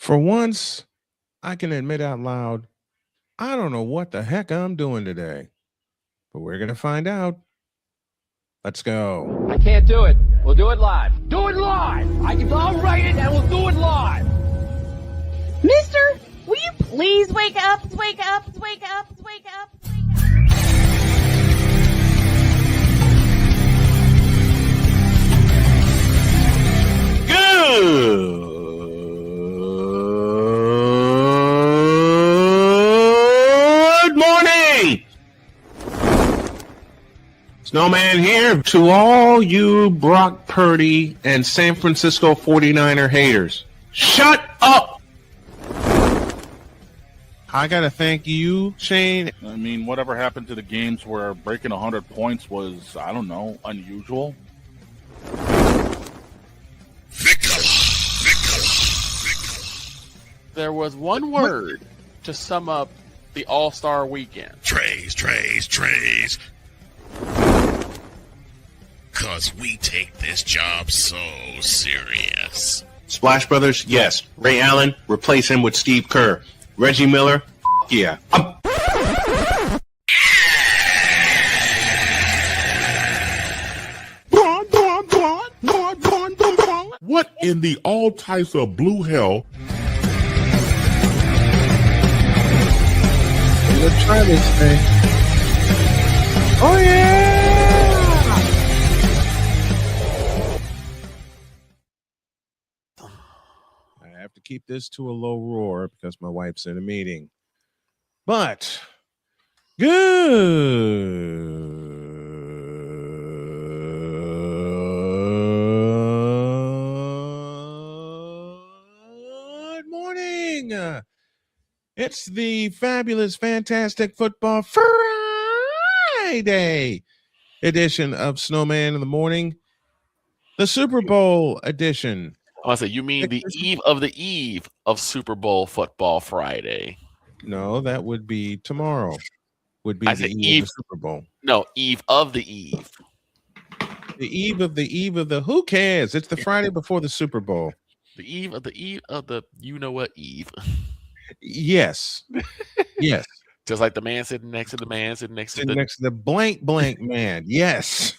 For once, I can admit out loud, I don't know what the heck I'm doing today, but we're going to find out. Let's go. I can't do it. We'll do it live. Do it live. I'll write it and we'll do it live. Mister, will you please wake up, wake up, wake up, wake up, wake up? Good morning! Snowman here to all you Brock Purdy and San Francisco 49er haters. Shut up! I gotta thank you, Shane. I mean, whatever happened to the games where breaking 100 points was, I don't know, unusual? There was one word to sum up the All-Star weekend. Trays. Cause we take this job so serious. Splash Brothers, yes. Ray Allen, replace him with Steve Kerr. Reggie Miller, yeah. What in the all types of blue hell? Let's try this thing. Oh yeah! I have to keep this to a low roar because my wife's in a meeting. But good morning. It's the fabulous, fantastic football Friday edition of Snowman in the Morning, the Super Bowl edition. I want to say, you mean the eve of Super Bowl football Friday? No, that would be tomorrow. Would be the eve of the Super Bowl. No, eve of the eve. The eve of the. Who cares? It's the Friday before the Super Bowl. The eve of the. You know what eve? Yes. Yes. Just like the man sitting next to the man sitting next to the blank man. Yes.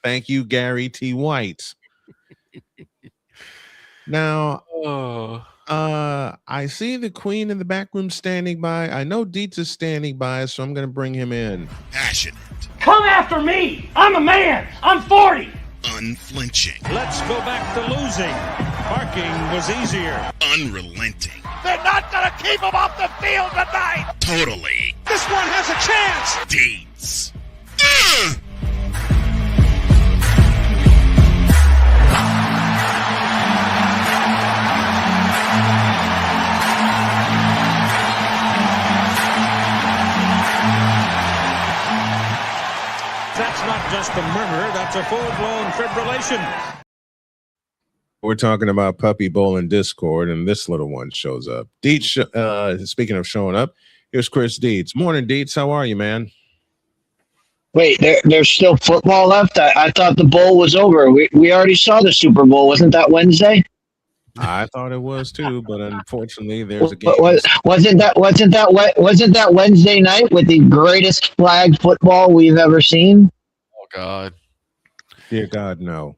Thank you, Gary T. White. Now, I see the Queen in the back room standing by. I know Dietz is standing by, so I'm going to bring him in. Passionate. Come after me. I'm a man. I'm 40. Unflinching. Let's go back to losing. Parking was easier. Unrelenting. They're not going to keep him off the field tonight. Totally. This one has a chance. Deeds. That's not just a murmur, that's a full-blown fibrillation. We're talking about Puppy Bowl in Discord, and this little one shows up. Dietz, speaking of showing up, here's Chris Dietz. Morning, Dietz. How are you, man? Wait, there's still football left? I thought the bowl was over. We already saw the Super Bowl. Wasn't that Wednesday? I thought it was too, but unfortunately, there's a game. Wasn't that Wednesday night with the greatest flag football we've ever seen? Oh God! Dear God, no,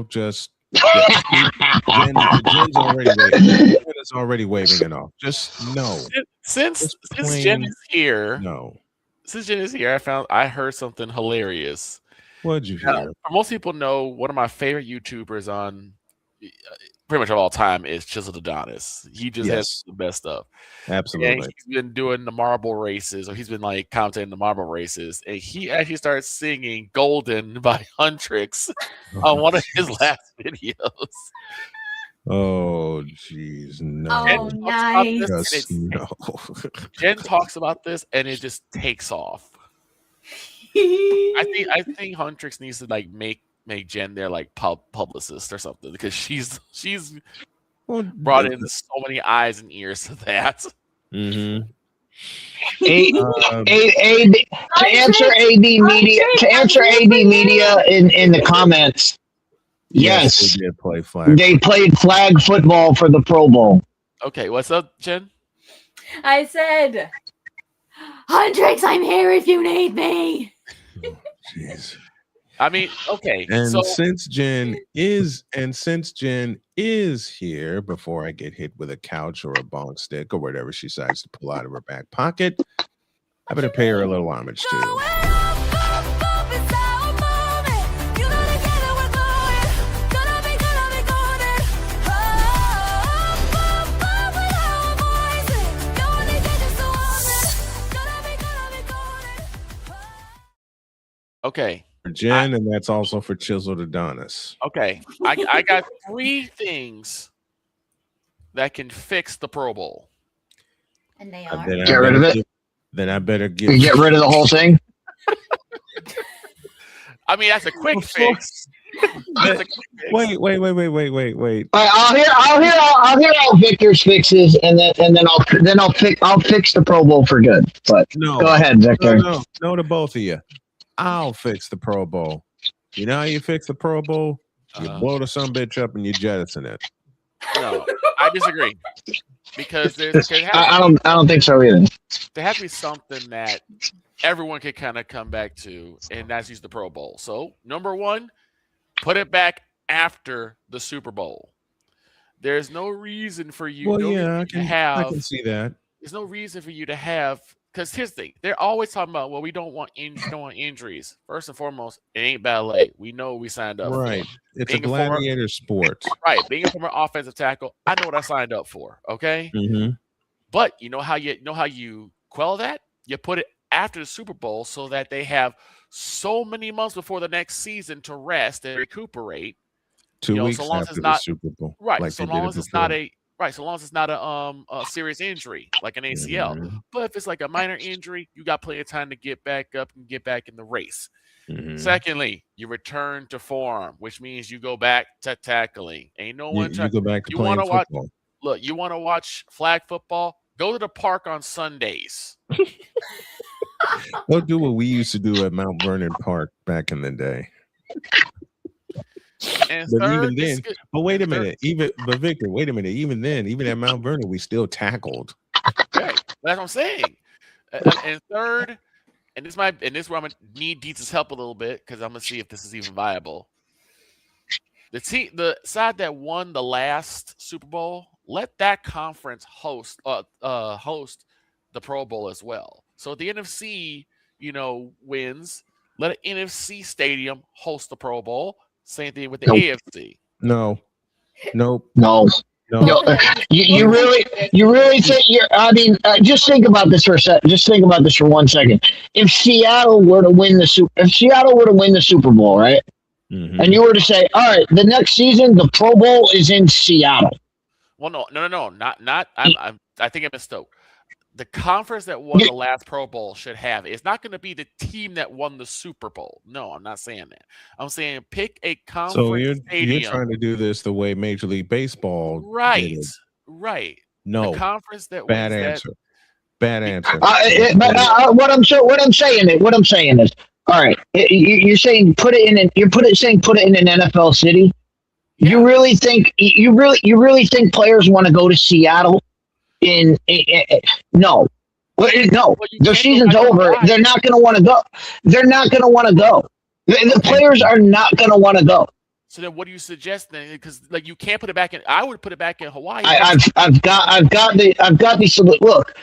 just. Jen's already waving. Jen is already waving it off. Just no. Since Jen is here, no. Since Jen is here, I heard something hilarious. What'd you hear? Most people know one of my favorite YouTubers on pretty much of all time is Chiseled Adonis. He just has the best stuff. Absolutely. And he's been doing the marble races, or he's been like commentating the marble races, and he actually started singing "Golden" by Huntrix on one of his last videos. Oh, jeez, no. Oh, nice. Just no. Jen talks about this, and it just takes off. I think Huntrix needs to like make Jen their like publicist or something, because she's brought in so many eyes and ears to that. Mm-hmm. To answer AD Media in the comments. Yes, they did play flag. They played flag football for the Pro Bowl. Okay, what's up, Jen? I said, Huntrix, I'm here if you need me. Jeez. I mean, okay. And So since Jen is here, before I get hit with a couch or a bonk stick or whatever she decides to pull out of her back pocket, I better pay her a little homage too. okay. For Jen, and that's also for Chiseled Adonis. Okay, I got 3 things that can fix the Pro Bowl. And they Uh, are. then I Get rid of better it. Then I better You get rid of the whole thing. I mean, that's a quick fix. That's a quick fix. Wait. All right, I'll hear all Victor's fixes, and then I'll fix the Pro Bowl for good. But No. go ahead, Victor. No to both of you. I'll fix the Pro Bowl. You know how you fix the Pro Bowl? You blow the sumbitch up and you jettison it. No, I disagree. Because there I don't think so either. has to be something that everyone can kind of come back to, and that's use the Pro Bowl. So, number 1, put it back after the Super Bowl. There's no reason for you Well, no yeah, reason I to have. can see that. There's no reason for you to have. Because here's the thing, they're always talking about, well, we don't want injuries. First and foremost, it ain't ballet. We know what we signed up Right. for. It's a Being a former- gladiator sport. Right, being a former offensive tackle, I know what I signed up for. Okay, Mm-hmm. but you know how you quell that? You put it after the Super Bowl so that they have so many months before the next season to rest and recuperate. 2 You know, weeks so long as after it's the not- Super Bowl. Right, like so they did long it as it's before. not a serious injury like an ACL. Mhm. But if it's like a minor injury, you got plenty of time to get back up and get back in the race. Mhm. Secondly, you return to form, which means you go back to tackling. Ain't no one You go back to you playing wanna watch- football. Look, you want to watch flag football? Go to the park on Sundays. Go do what we used to do at Mount Vernon Park back in the day. And But third, even then, but wait a minute, but Victor, wait a minute. Even then, even at Mount Vernon, we still tackled. okay, that's what I'm saying. And third, and this is where I'm gonna need Dietz's help a little bit because I'm gonna see if this is even viable. The side that won the last Super Bowl, let that conference host the Pro Bowl as well. So if the NFC, wins, let an NFC stadium host the Pro Bowl. Same thing with the Nope. AFC. No. Nope. No. No. You really think just think about this for a second. Just think about this for 1 second. If Seattle were to win the Super Bowl, right? Mhm. And you were to say, all right, the next season the Pro Bowl is in Seattle. Well, no, not. I think I misspoke. The conference that won the last Pro Bowl should have. It's not going to be the team that won the Super Bowl. No, I'm not saying that. I'm saying pick a conference So you're stadium. trying to do this the way Major League Baseball did Right, it. right. No. The conference that Bad wins answer. Bad answer. What I'm saying is, all right, you're saying put it in an NFL city. Yeah. You really think players want to go to Seattle? No. No, Well, you their can't season's go back to over. Hawaii. They're not going to want to go. They're not going to want to go. The players are not going to want to go. So then, what do you suggest then? Because you can't put it back in. I would put it back in Hawaii. I've got the look.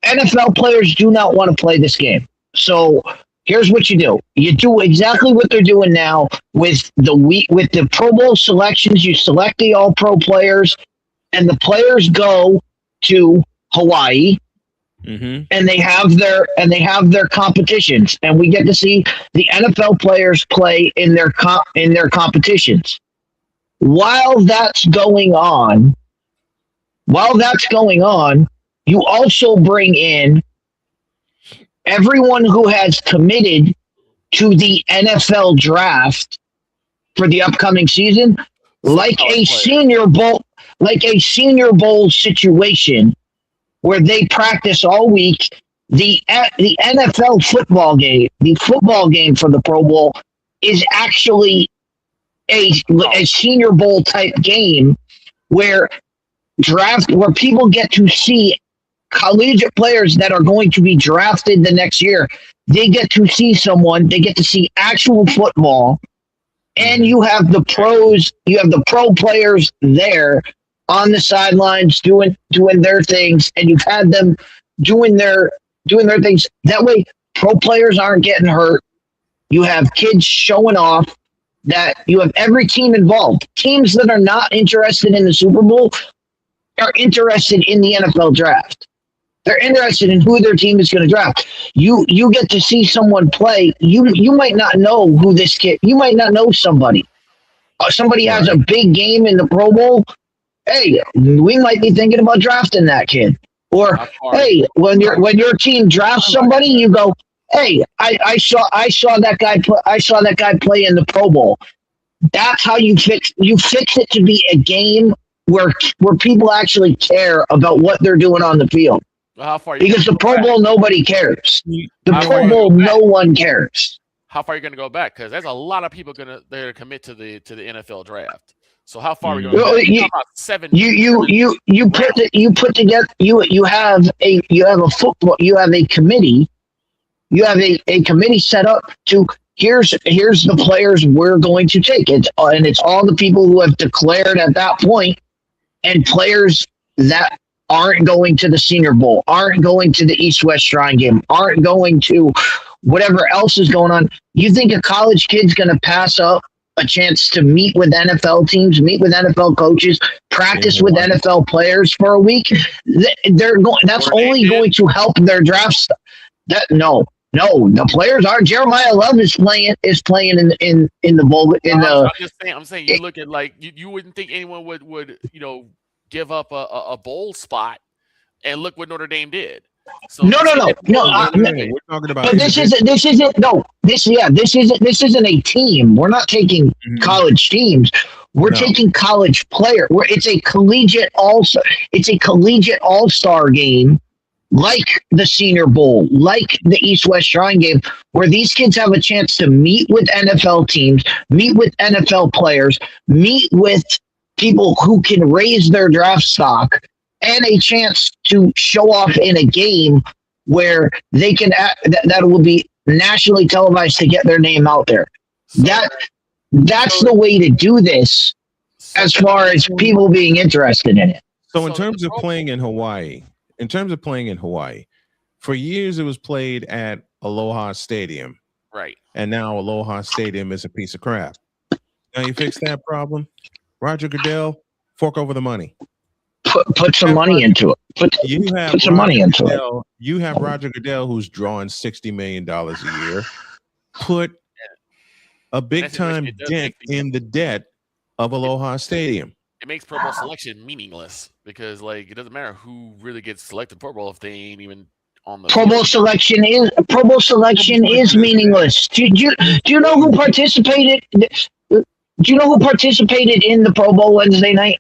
NFL players do not want to play this game. So here's what you do. You do exactly what they're doing now with the Pro Bowl selections. You select the All-Pro players, and the players go to Hawaii, Mm-hmm. and they have their competitions, and we get to see the NFL players play in their competitions. While that's going on, you also bring in everyone who has committed to the NFL draft for the upcoming season, like a Senior Bowl situation where they practice all week. The NFL football game, the football game for the Pro Bowl, is actually a Senior Bowl type game where where people get to see collegiate players that are going to be drafted the next year. They get to see they get to see actual football, and you have the pros, you have the pro players there on the sidelines doing their things, and you've had them doing their things. That way, pro players aren't getting hurt. You have kids showing off. That you have every team involved. Teams that are not interested in the Super Bowl are interested in the NFL draft. They're interested in who their team is going to draft. You get to see someone play. You might not know who this kid. You might not know somebody. Somebody has a big game in the Pro Bowl. Hey, we might be thinking about drafting that kid. Or hey, when your team drafts somebody, you go, hey, I saw that guy play in the Pro Bowl. That's how you fix it to be a game where people actually care about what they're doing on the field. Well, how far? Because the Pro Bowl, nobody cares. The Pro Bowl, no one cares. How far are you going to go back? Because there's a lot of people going to commit to the NFL draft. So how far are we going to go? About 7 You put together. You have a football. You have a committee. You have a committee set up to here's the players we're going to take. It's all the people who have declared at that point, and players that aren't going to the Senior Bowl, aren't going to the East-West Shrine Game, aren't going to whatever else is going on. You think a college kid's going to pass up a chance to meet with NFL teams, meet with NFL coaches, practice with NFL players for a week? That's only going to help their draft stuff. No, the players aren't. Jeremiah Love is playing in the bowl. I'm saying you look at like you wouldn't think anyone would give up a bowl spot, and look what Notre Dame did. So no. We're talking about. But this isn't a team. We're not taking college teams. We're taking college player. It's a collegiate all-star game. Like the Senior Bowl, like the East-West Shrine Game, where these kids have a chance to meet with NFL teams, meet with NFL players, meet with people who can raise their draft stock, and a chance to show off in a game where they can that will be nationally televised to get their name out there. That's the way to do this, as far as people being interested in it. So in terms of playing in Hawaii. For years it was played at Aloha Stadium. Right. And now Aloha Stadium is a piece of crap. Now you fix that problem. Roger Goodell, fork over the money. Put some money into it. Put some money into it. You have Roger Goodell who's drawing $60 million a year. Put a big time dent in the debt of Aloha Stadium. It makes Pro Bowl selection meaningless because, like, it doesn't matter who really gets selected Pro Bowl if they ain't even on the Pro Bowl selection is meaningless. Do you know who participated? Do you know who participated in the Pro Bowl Wednesday night?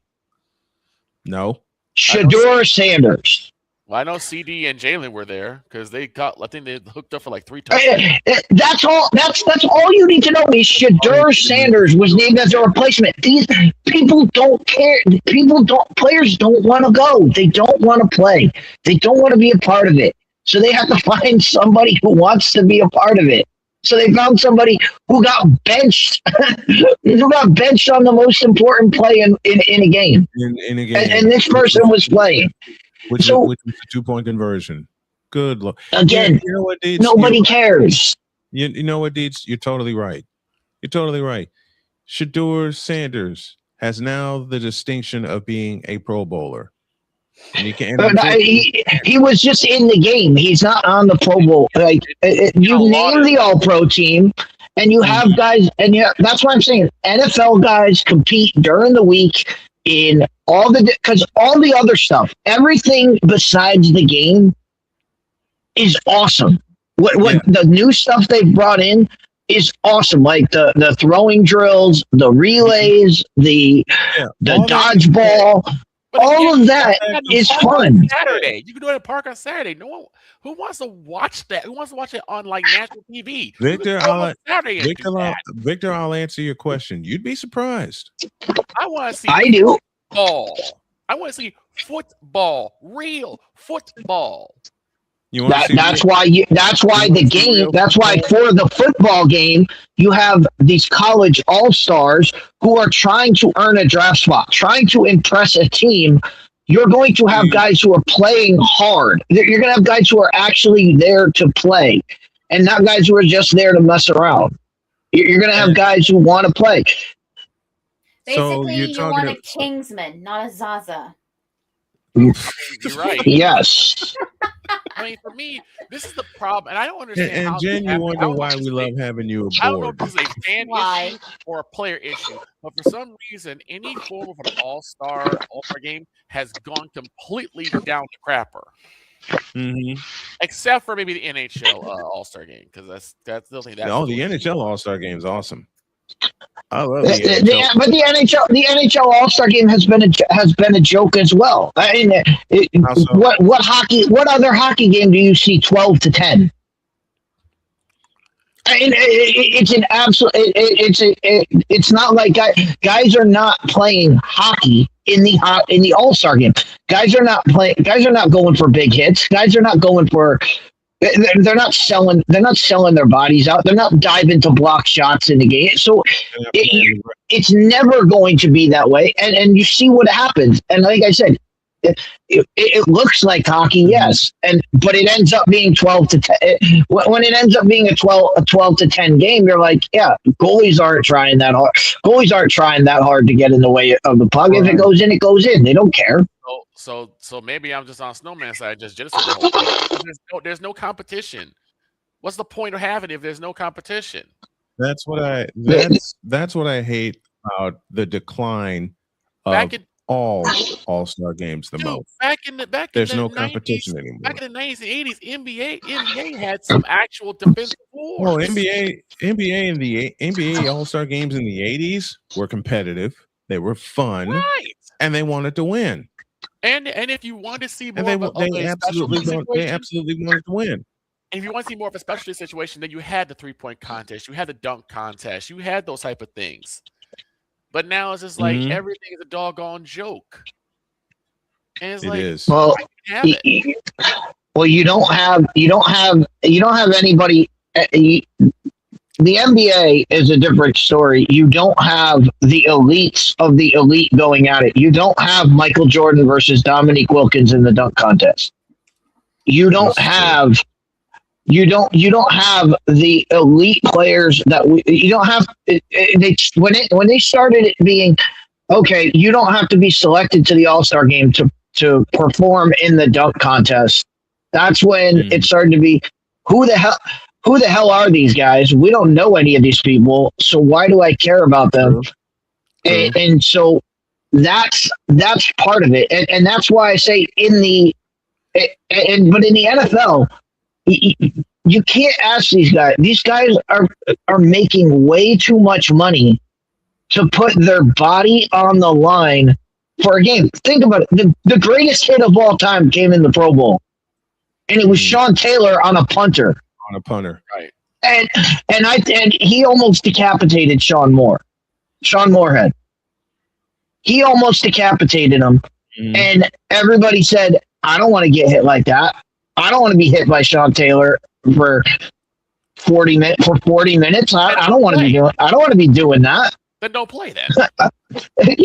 No. Shedeur Sanders. Well, I know CD and Jalen were there because I think they hooked up for like 3 touchdowns. That's all. That's all you need to know is Shedeur Sanders was named as a replacement. These people don't care. Players don't want to go. They don't want to play. They don't want to be a part of it. So they have to find somebody who wants to be a part of it. So they found somebody who got benched, on the most important play in a game. In a game. And this person was playing. Which is a 2-point conversion. Good Lord. Again, you know what, Deeds? Nobody cares. You know what, Deeds? You're totally right. Shedeur Sanders has now the distinction of being a Pro Bowler. And he was just in the game. He's not on the Pro Bowl. Like you name the All-Pro team, and you have guys, and that's why I'm saying NFL guys compete during the week in because all the other stuff, everything besides the game, is awesome. What the new stuff they've brought in is awesome. Like the throwing drills, the relays, the dodgeball. All of that is fun. Saturday, you can do it at Park on Saturday. No one who wants to watch that. Who wants to watch it on like national TV? Victor, I'll answer your question. You'd be surprised. I want to see. I do. Football. I want to see football, real football. You want to see That's why the game. That's why for the football game you have these college all-stars who are trying to earn a draft spot, trying to impress a team. You're going to have guys who are playing hard. You're going to have guys who are actually there to play, and not guys who are just there to mess around. You're going to have guys who want to play. Basically, you're you talking want a about- Kingsman, not a Zaza. You're right. Yes. I mean, for me, this is the problem, and I don't understand. And how Jen, this you happened. I wonder don't know why if we this love is having you I don't know aboard. if this is a fan Why? issue or a player issue, but for some reason, any form of an all-star game has gone completely down the crapper. Mm-hmm. Except for maybe the NHL All-Star game, because that's the thing. That's Oh, the cool. NHL All-Star Game is awesome. I love But the NHL. the NHL All-Star game has been a joke as well. I mean, How so? what other hockey game do you see 12-10? I mean, it's an absolute. It's not like guys are not playing hockey in the All-Star game. Guys are not playing. Guys are not going for big hits. Guys are not going for. They're not selling. They're not selling their bodies out. They're not diving to block shots in the game. So it's never going to be that way. And you see what happens. And like I said, it looks like hockey, yes, but it ends up being 12-10. When it ends up being a 12-10 game, you're like, yeah, goalies aren't trying that hard. Goalies aren't trying that hard to get in the way of the puck. If it goes in, it goes in. They don't care. So maybe I'm just on Snowman's side, just jettisoned the whole thing. There's no competition. What's the point of having it if there's no competition? That's what I hate about the decline of Back in all All-Star games the dude, most. there's no competition anymore. Back in the 90s and 80s, NBA had some actual defensive wars. Well, NBA and the NBA All-Star games in the 80s were competitive. They were fun, right? and they wanted to win. And if you want to see more And of they a absolutely situation, wanted to win. and if you want to see more of a specialty situation, then you had the 3-point contest, you had the dunk contest, you had those type of things. But now it's just like everything is a doggone joke. And it's like, is. Well, I can have it. well, you don't have anybody. The NBA is a different story. You don't have the elites of the elite going at it. You don't have Michael Jordan versus Dominique Wilkins in the dunk contest. You don't have the elite players that you don't have. When they started it being okay, you don't have to be selected to the All-Star game to perform in the dunk contest. That's when it started to be who the hell are these guys? We don't know any of these people, so why do I care about them? And so that's part of it, and that's why I say but in the NFL, you can't ask these guys. These guys are making way too much money to put their body on the line for a game. Think about it. The greatest hit of all time came in the Pro Bowl, and it was Sean Taylor on a punter. On a punter, right? And he almost decapitated Sean Moorhead. He almost decapitated him, and everybody said, "I don't want to get hit like that. I don't want to be hit by Sean Taylor for 40 minutes. I don't want to be doing. I don't want to be doing that." Then don't play then.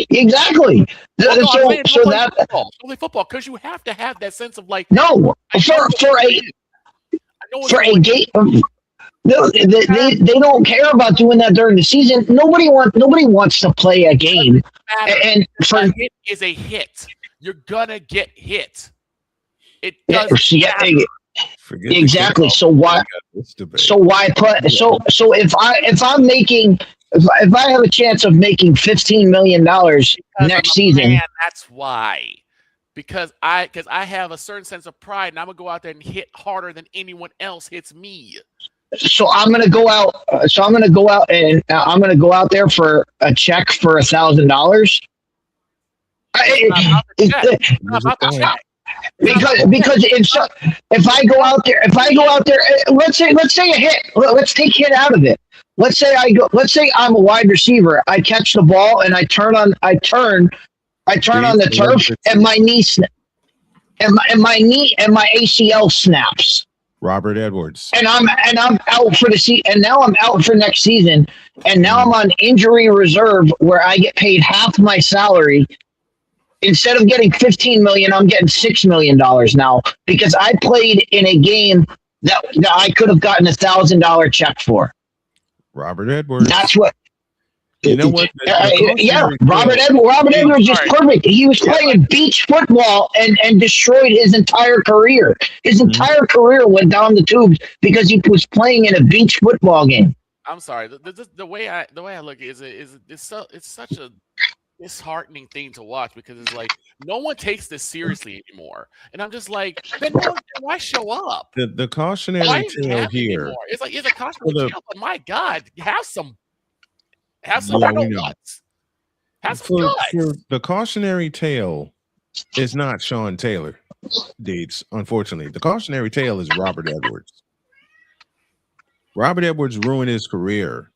Exactly. Well, no, so don't that play football because you have to have that sense of like no for a game. No, they don't care about doing that during the season. Nobody wants to play a game. And for a hit is a hit. You're gonna get hit. It does exactly. So why put so if I'm making if I have a chance of making $15 million next season, man, that's why. Because I have a certain sense of pride, and I'm gonna go out there and hit harder than anyone else hits me. So I'm gonna go out. I'm gonna go out there for a check for $1,000. Because if I go out there, let's say a hit. Let's take hit out of it. Let's say I'm a wide receiver. I catch the ball and I turn I turn on the turf and my knee and my ACL snaps. Robert Edwards. And I'm out for the season, and now I'm out for next season, and now I'm on injury reserve where I get paid half my salary. Instead of getting $15 million, I'm getting $6 million now because I played in a game that I could have gotten $1,000 check for. Robert Edwards. That's what. You know what? Robert Edwards is perfect. He was playing beach football and destroyed his entire career. His entire career went down the tubes because he was playing in a beach football game. I'm sorry. The way I look at it is it's such a disheartening thing to watch because it's like no one takes this seriously anymore, and I'm just like, then why show up? The cautionary tale here. Anymore? It's like it's a cautionary tale, but my God, have some guts. Have some guts. The cautionary tale is not Sean Taylor, Deeds. Unfortunately, the cautionary tale is Robert Edwards. Robert Edwards ruined his career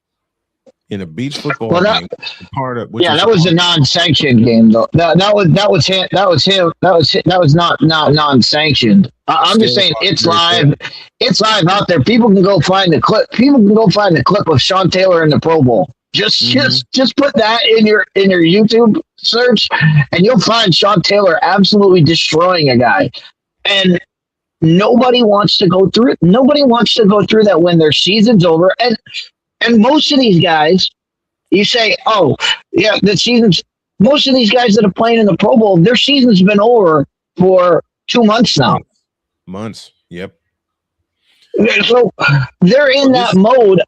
in a beach football game. That was a non-sanctioned game, though. That was him. That was not non-sanctioned. I'm just saying it's live. It's live out there. People can go find the clip. People can go find the clip of Sean Taylor in the Pro Bowl. Just put that in your YouTube search, and you'll find Sean Taylor absolutely destroying a guy. And nobody wants to go through it. Nobody wants to go through that when their season's over. And most of these guys, you say, oh, yeah, the season's. Most of these guys that are playing in the Pro Bowl, their season's been over for 2 months now. Months. Yep. So they're in that mode.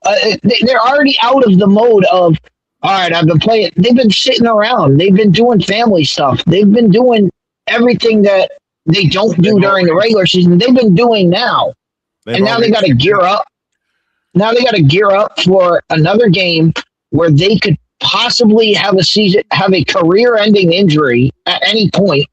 They're already out of the mode of, all right, I've been playing. They've been sitting around. They've been doing family stuff. They've been doing everything that they don't do during the regular season. They've been doing now. And now they got to gear up. Now they got to gear up for another game where they could possibly have a career-ending injury at any point.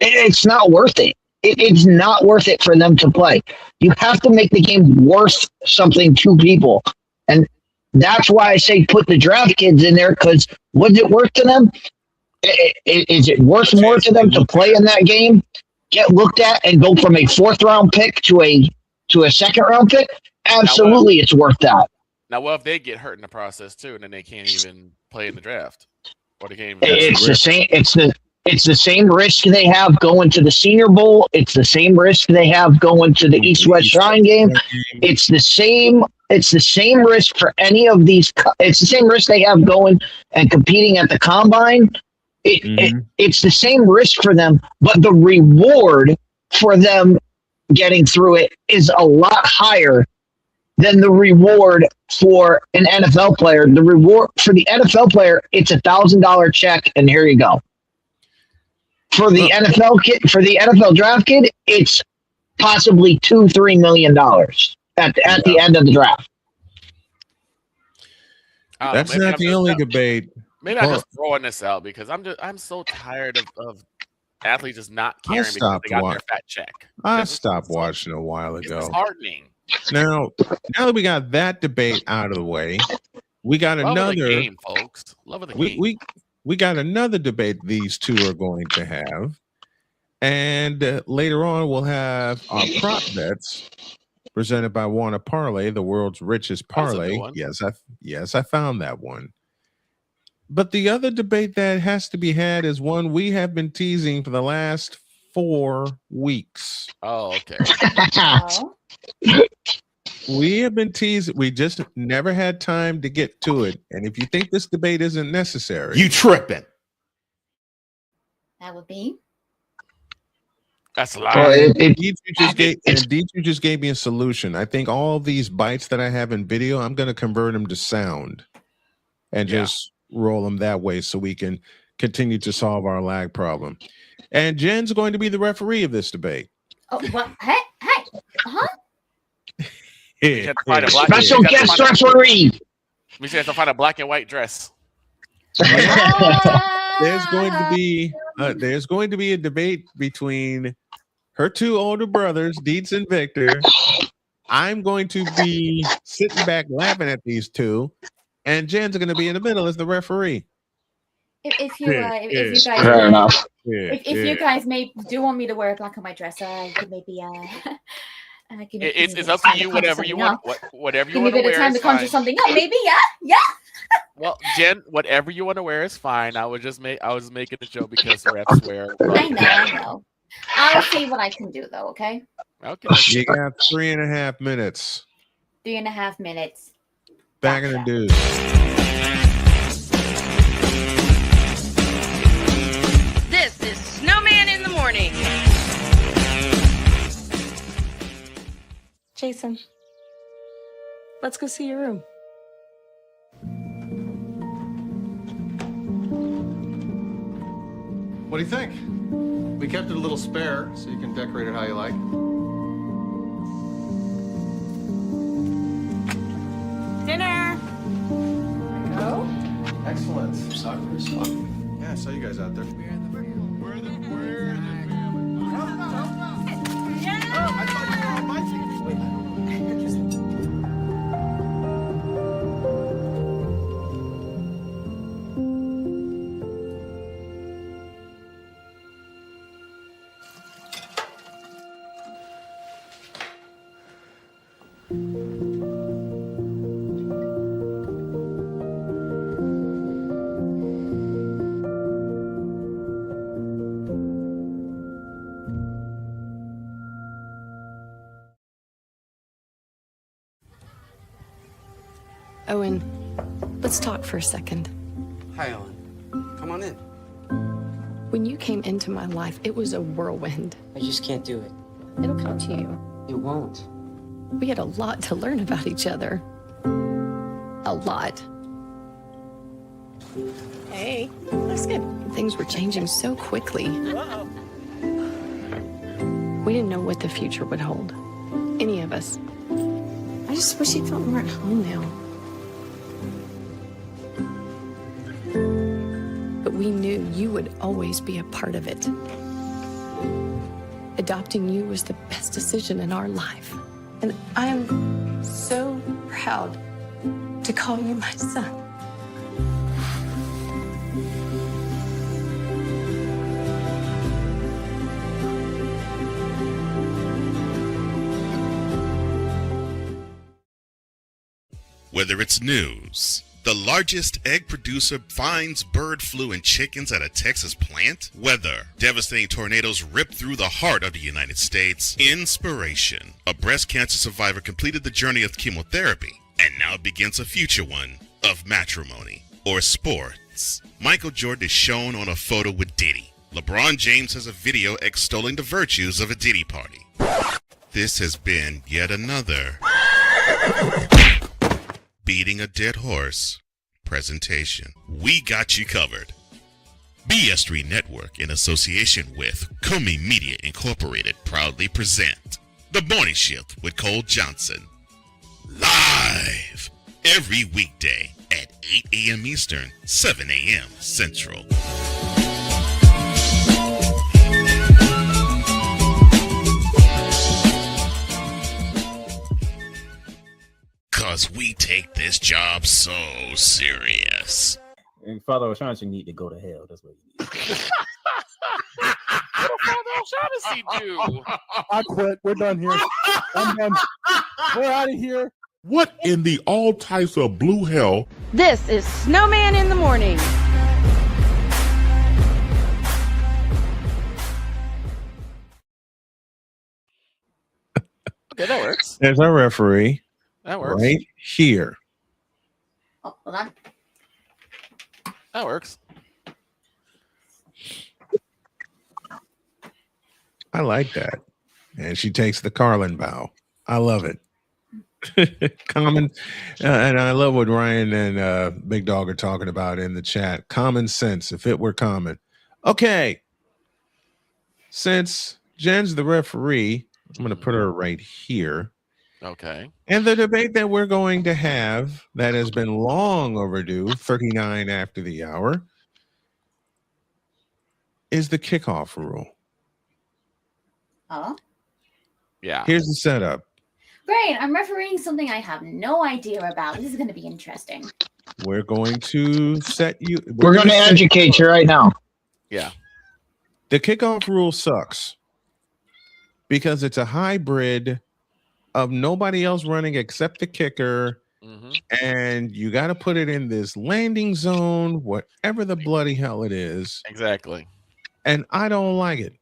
It's not worth it. It's not worth it for them to play. You have to make the game worth something to people. And that's why I say put the draft kids in there, because what's it worth to them? Is it worth more to them to play in that game, get looked at, and go from a 4th-round pick to a 2nd-round pick? Absolutely, it's worth that. Now, what if they get hurt in the process too, and then they can't even play in the draft, or they can't even it's the same. It's the same risk they have going to the Senior Bowl. It's the same risk they have going to the East-West Shrine game. It's the same. It's the same risk for any of these. It's the same risk they have going and competing at the combine. It's the same risk for them, but the reward for them getting through it is a lot higher than the reward for an NFL player. The reward for the NFL player, it's $1,000 check, and here you go. For the NFL kid, for the NFL draft kid, it's possibly $2-3 million at the end of the draft. That's not the only debate. Maybe I'm just throwing this out because I'm so tired of athletes just not caring because they got their fat check. I stopped watching a while ago. It's disheartening. Now that we got that debate out of the way, we got another game, folks. Love of the game. We got another debate these two are going to have, and later on we'll have our prop bets presented by Warner Parlay, the world's richest parlay. Yes, I found that one. But the other debate that has to be had is one we have been teasing for the last 4 weeks. Oh, okay. We have been teasing. We just never had time to get to it. And if you think this debate isn't necessary, you tripping. That would be. That's a lie. Indeed, you just gave me a solution. I think all these bites that I have in video, I'm going to convert them to sound and just roll them that way so we can continue to solve our lag problem. And Jen's going to be the referee of this debate. Oh, what? Hey, huh? Special guest referee. We have to find a black and white dress. There's going to be a debate between her 2 older brothers, Dietz and Victor. I'm going to be sitting back laughing at these 2, and Jen's going to be in the middle as the referee. if you guys Fair enough. if you guys do want me to wear black on my dresser, I could maybe It's up to you. Whatever you want. Whatever you give me want a to bit of wear time is to conjure fine. something up. Maybe, yeah. Well, Jen, whatever you want to wear is fine. I was making a joke because refs wear. I know. I'll see what I can do though. Okay. Okay. You got 3.5 minutes. 3.5 minutes. Back in the dude. This is Snowman in the Morning. Jason, let's go see your room. What do you think? We kept it a little spare so you can decorate it how you like. Dinner. Go. Excellent. Soccer is fun. Yeah, I saw you guys out there. Owen, let's talk for a second. Hi, Ellen. Come on in. When you came into my life, it was a whirlwind. I just can't do it. It'll come to you. It won't. We had a lot to learn about each other. A lot. Hey, that's good. Things were changing so quickly. We didn't know what the future would hold. Any of us. I just wish you felt more at home now. But we knew you would always be a part of it. Adopting you was the best decision in our life. And I am so proud to call you my son. Whether it's news, the largest egg producer finds bird flu in chickens at a Texas plant, weather, devastating tornadoes rip through the heart of the United States, inspiration, a breast cancer survivor completed the journey of chemotherapy, and now begins a future one of matrimony, or sports. Michael Jordan is shown on a photo with Diddy. LeBron James has a video extolling the virtues of a Diddy party. This has been yet another beating a dead horse presentation. We got you covered. BS3 Network, in association with Comey Media Incorporated, proudly present The Morning Shift with Cole Johnson. Live every weekday at 8 a.m. Eastern, 7 a.m. Central. Cause we take this job so serious. And Father O'Shaughnessy need to go to hell. That's what he needs. What did Father O'Shaughnessy do? I quit. We're done here. I'm done. We're out of here. What in the all types of blue hell? This is Snowman in the Morning. Okay, that works. There's our referee. That works. Right here. Oh, hold on. That works. I like that. And she takes the Carlin bow. I love it. Common, and I love what Ryan and Big Dog are talking about in the chat. Common sense, if it were common. Okay. Since Jen's the referee, I'm going to put her right here. Okay. And the debate that we're going to have that has been long overdue, 39 after the hour, is the kickoff rule. Oh. Yeah. Here's the setup. Great. I'm refereeing something I have no idea about. This is going to be interesting. we're going to set you. We're going to educate you right now. Yeah. The kickoff rule sucks because it's a hybrid of nobody else running except the kicker. And you got to put it in this landing zone, whatever the bloody hell it is. Exactly. And I don't like it.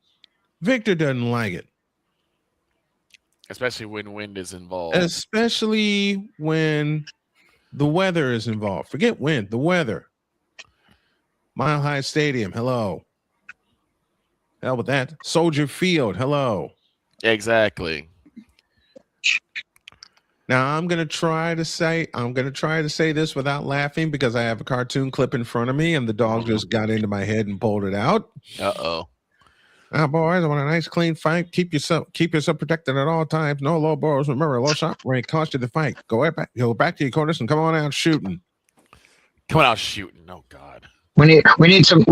Victor doesn't like it. Especially when wind is involved. Especially when the weather is involved. Forget wind, the weather. Mile High Stadium, hello. Hell with that. Soldier Field, hello. Exactly. Now I'm gonna try to say this without laughing because I have a cartoon clip in front of me and the dog just got into my head and pulled it out. Uh-oh. Now, boys, I want a nice clean fight. Keep yourself protected at all times. No low blows. Remember, a low shot rank cost you the fight. Go back to your quarters and come on out shooting. Come on out shooting. Oh God. We need some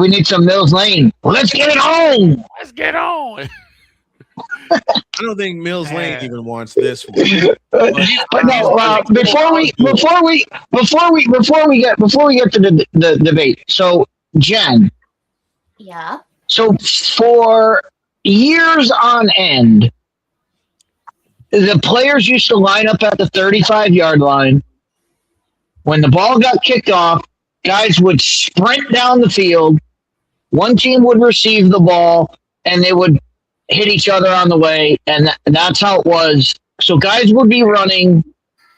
Mills Lane. Well, let's get it on. Let's get on. I don't think Mills Lane even wants this one. But no, before we get to the debate. So, Jen. Yeah. So for years on end, the players used to line up at the 35-yard line. When the ball got kicked off, guys would sprint down the field. One team would receive the ball, and they would hit each other on the way, and that's how it was. So guys would be running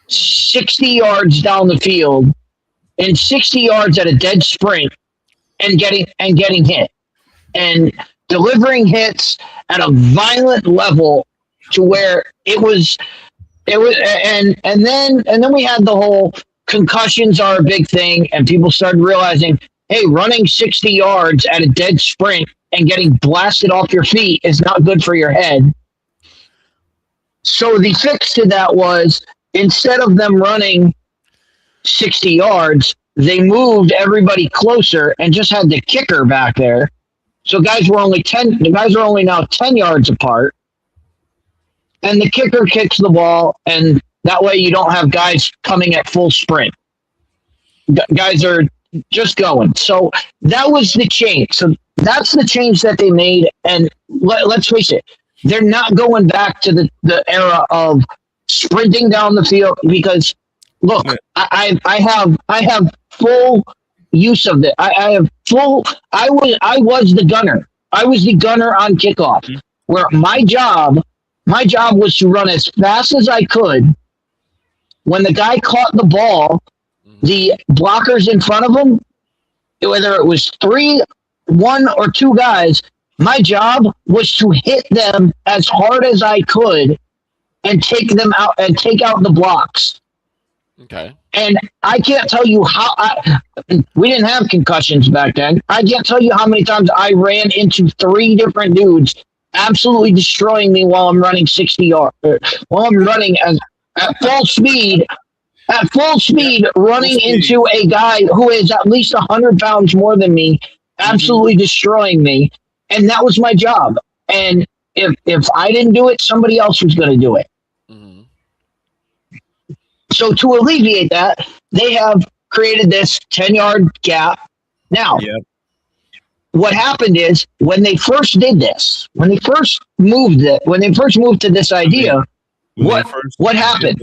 60 yards down the field and 60 yards at a dead sprint and getting hit and delivering hits at a violent level to where it was and then we had the whole concussions are a big thing, and people started realizing, hey, running 60 yards at a dead sprint and getting blasted off your feet is not good for your head. So the fix to that was, instead of them running 60 yards, they moved everybody closer and just had the kicker back there. So the guys are only now 10 yards apart. And the kicker kicks the ball, and that way you don't have guys coming at full sprint. Guys are just going. So that was the change. So that's the change that they made. And let's face it, they're not going back to the era of sprinting down the field, because look, I have full use of it. I was the gunner. I was the gunner on kickoff, where my job was to run as fast as I could. When the guy caught the ball, the blockers in front of him, whether it was 3, 1, or 2 guys, my job was to hit them as hard as I could and take them out and take out the blocks. Okay. And I can't tell you how we didn't have concussions back then. I can't tell you how many times I ran into 3 different dudes absolutely destroying me while I'm running 60 yards. While I'm running at full speed, running into a guy who is at least 100 pounds more than me, absolutely destroying me. And that was my job. And if I didn't do it, somebody else was going to do it. So to alleviate that, they have created this 10-yard gap. Now, what happened is, when they first did this, when they first moved to this idea, what happened?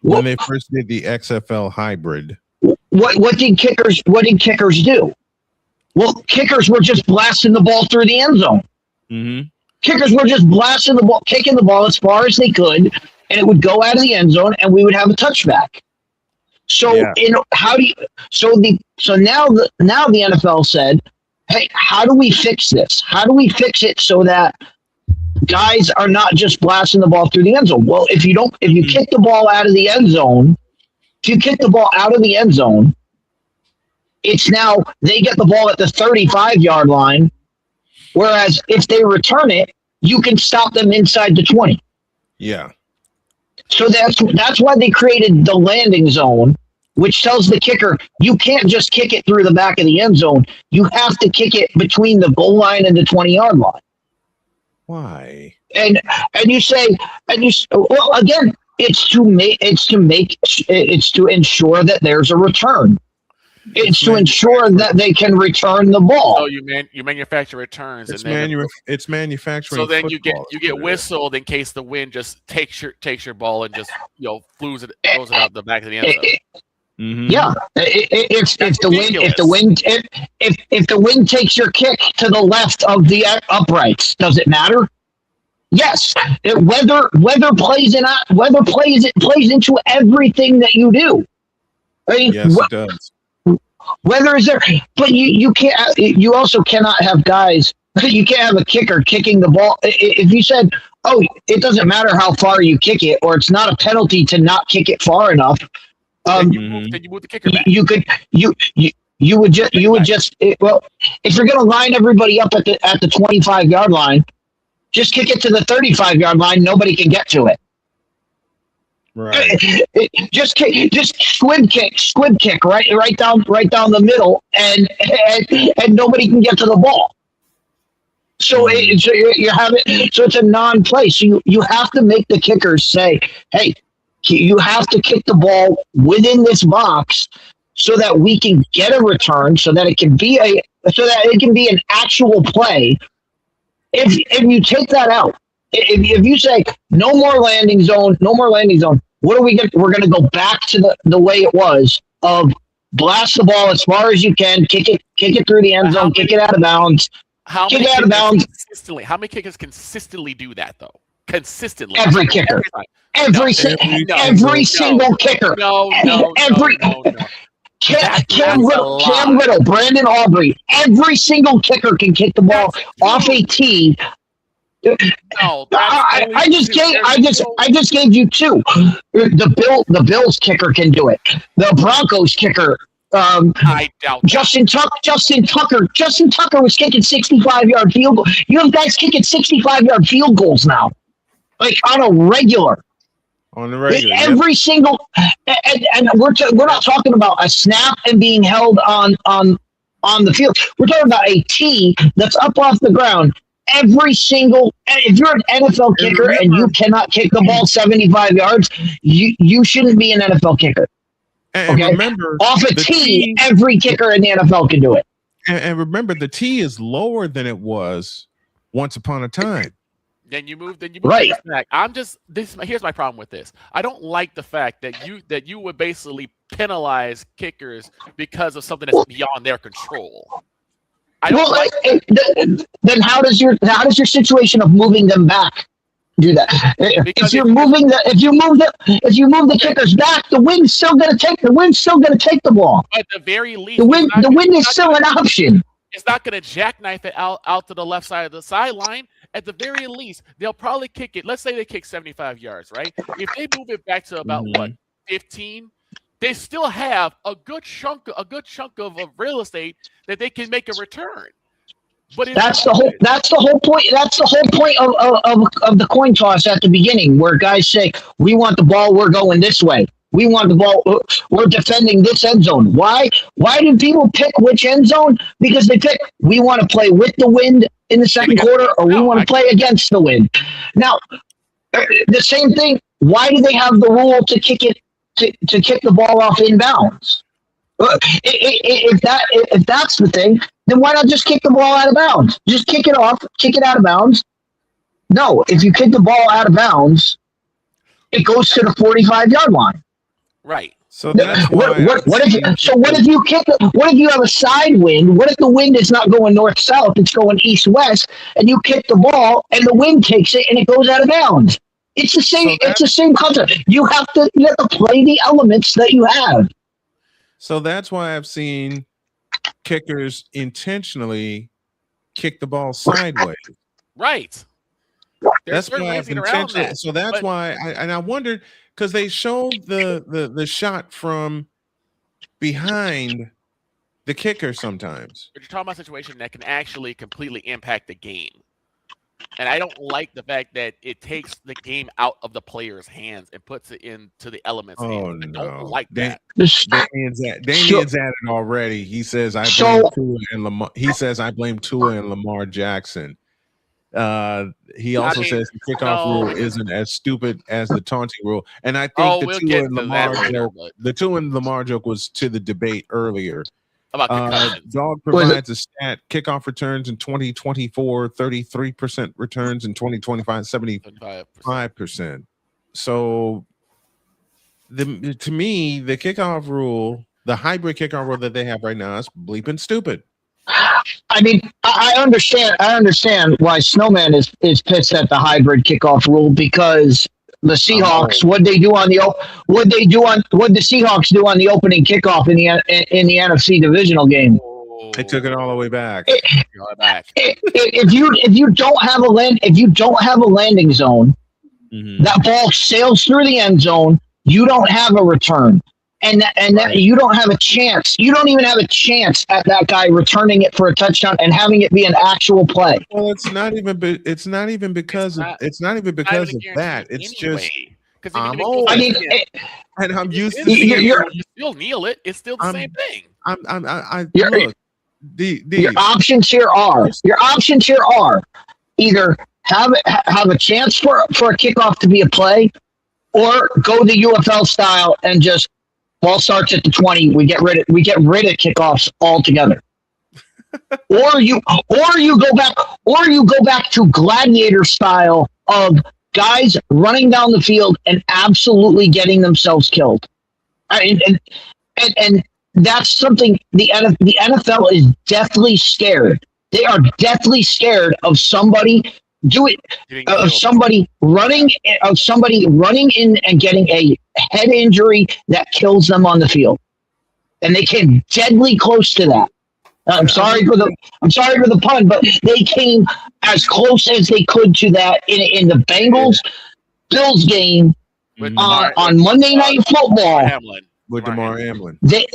When they first did the XFL hybrid, what did kickers do? Well, kickers were just blasting the ball through the end zone. Kickers were just blasting the ball, kicking the ball as far as they could, and it would go out of the end zone, and we would have a touchback. So now the NFL said, hey, how do we fix this? How do we fix it so that guys are not just blasting the ball through the end zone? Well, if you kick the ball out of the end zone, it's now they get the ball at the 35-yard line, whereas if they return it, you can stop them inside the 20. Yeah. So that's why they created the landing zone, which tells the kicker, you can't just kick it through the back of the end zone. You have to kick it between the goal line and the 20-yard line. Why? And you say, well, again, it's to ensure that there's a return. It's to ensure that they can return the ball. So you manufacture returns, It's, and then it's manufacturing. so then you football. get whistled in case the wind just takes your ball and just throws it out the back of the end zone. Yeah, if the wind takes your kick to the left of the uprights, does it matter? Yes, weather plays into everything that you do. I mean, yes, it does. Weather is there, but you can't. You also cannot have guys. You can't have a kicker kicking the ball. If you said, "Oh, it doesn't matter how far you kick it," or it's not a penalty to not kick it far enough. Then you move the kicker back. You would just well, if you're going to line everybody up at the 25-yard line, just kick it to the 35-yard line. Nobody can get to it. Right. Just squib kick right down the middle, and nobody can get to the ball. So you have it. So it's a non-play. So you have to make the kickers say, "Hey, you have to kick the ball within this box so that we can get a return, so that it can be an actual play." If you take that out, if you say no more landing zone, what are we going? We're going to go back to the way it was of blast the ball as far as you can, kick it through the end zone, kick it out of bounds. How many kickers consistently do that though? Consistently. Every kicker. Every single kicker. No. Cam Riddle, Brandon Aubrey, every single kicker can kick the ball off a tee. No, I just gave you two. The Bills kicker can do it. The Broncos kicker. I doubt Justin Tucker was kicking 65-yard field goal. You have guys kicking 65-yard field goals now, like on a regular. Every single, and we're not talking about a snap and being held on the field. We're talking about a tee that's up off the ground. Every single, if you're an NFL kicker and you cannot kick the ball 75 yards, you shouldn't be an NFL kicker. And remember, off a tee, every kicker in the NFL can do it. And remember, the tee is lower than it was once upon a time. Then you move right back. Here's my problem with this. I don't like the fact that you would basically penalize kickers because of something that's beyond their control. Then how does your situation of moving them back do that? If you move the kickers back, the wind's still going to take the ball. At the very least, the wind is still an option. It's not going to jackknife it out to the left side of the sideline. At the very least, they'll probably kick it. Let's say they kick 75 yards, right? If they move it back to about 15, they still have a good chunk of real estate that they can make a return. But that's the whole point. That's the whole point of the coin toss at the beginning, where guys say, "We want the ball. We're going this way. We want the ball. We're defending this end zone." Why? Why do people pick which end zone? Because they pick, we want to play with the wind in the second quarter, or we want to play against the wind. Now, the same thing. Why do they have the rule to kick it to kick the ball off inbounds? If that's the thing, then why not just kick the ball out of bounds? Just kick it out of bounds. No, if you kick the ball out of bounds, it goes to the 45-yard line. Right. So that's what if you have a side wind? What if the wind is not going north-south, it's going east-west, and you kick the ball and the wind takes it and it goes out of bounds? It's the same. It's the same concept. You have to play the elements that you have. So that's why I've seen kickers intentionally kick the ball sideways. Right. That's why I've intentionally. So that's why I wondered, because they showed the shot from behind the kicker sometimes. But you're talking about a situation that can actually completely impact the game. And I don't like the fact that it takes the game out of the player's hands and puts it into the elements' hands. I don't like that. Damien's at it already. He says I blame Tua and Lamar. He says I blame Tua and Lamar Jackson. He also says the kickoff rule isn't as stupid as the taunting rule, and I think the two in Lamar joke was to the debate earlier. About Dog provides a stat: kickoff returns in 2024, 33% returns in 2025, 75%. So, to me, the kickoff rule, the hybrid kickoff rule that they have right now, is bleeping stupid. I mean, I understand why Snowman is pissed at the hybrid kickoff rule, because the Seahawks, what the Seahawks do on the opening kickoff in the NFC divisional game. They took it all the way back. If you don't have a landing zone, that ball sails through the end zone. You don't have a return. And that you don't have a chance. You don't even have a chance at that guy returning it for a touchdown and having it be an actual play. Well, it's not even because of that. It's just I'm old. I mean, and I'm used to. You still kneel it. It's still the same thing. Look. Your options here are either have a chance for a kickoff to be a play, or go the UFL style and just. Ball starts at the 20. We get rid of kickoffs altogether. or you go back to gladiator style of guys running down the field and absolutely getting themselves killed. And that's something the NFL is deathly scared. They are deathly scared of somebody running in and getting a head injury that kills them on the field, and they came deadly close to that. I'm sorry for the pun, but they came as close as they could to that in the Bengals-Bills game on Monday Night Football with Damar Hamlin. They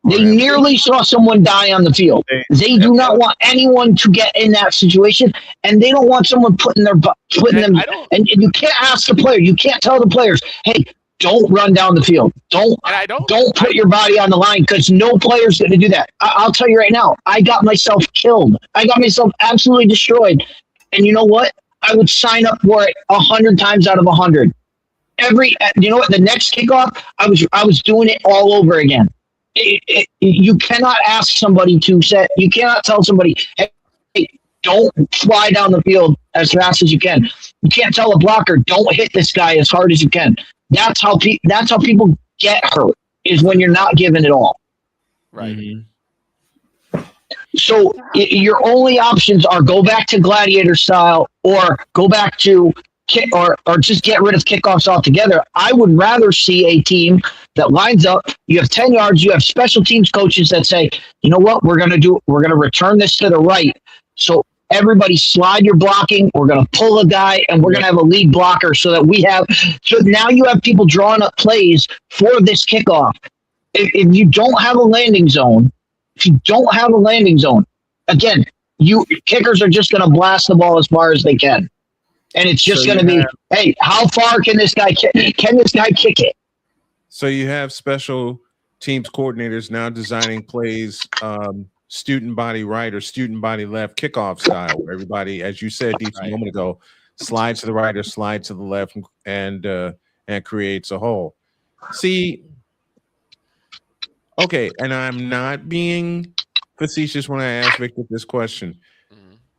nearly saw someone die on the field. They do not want anyone to get in that situation, and they don't want someone putting them. And you can't ask the player. You can't tell the players, "Hey, don't run down the field. Don't put your body on the line," because no player's going to do that. I'll tell you right now. I got myself killed. I got myself absolutely destroyed. And you know what? I would sign up for it 100 times out of 100. You know what? The next kickoff, I was doing it all over again. You cannot ask somebody to set. You cannot tell somebody, "Hey, don't fly down the field as fast as you can." You can't tell a blocker, "Don't hit this guy as hard as you can." That's how people get hurt, is when you're not giving it all. Right. So your only options are go back to gladiator style, or go back to or just get rid of kickoffs altogether. I would rather see a team that lines up. You have 10 yards. You have special teams coaches that say, "You know what? We're going to return this to the right. So everybody slide your blocking. We're going to pull a guy, and we're going to have a lead blocker so that so now you have people drawing up plays for this kickoff. If you don't have a landing zone, again, kickers are just going to blast the ball as far as they can. And it's just going to be, hey, how far can this guy kick? Can this guy kick it? So you have special teams coordinators now designing plays, student body right or student body left kickoff style, where everybody, as you said a moment ago, slides to the right or slides to the left and creates a hole. See, okay, and I'm not being facetious when I ask Victor this question.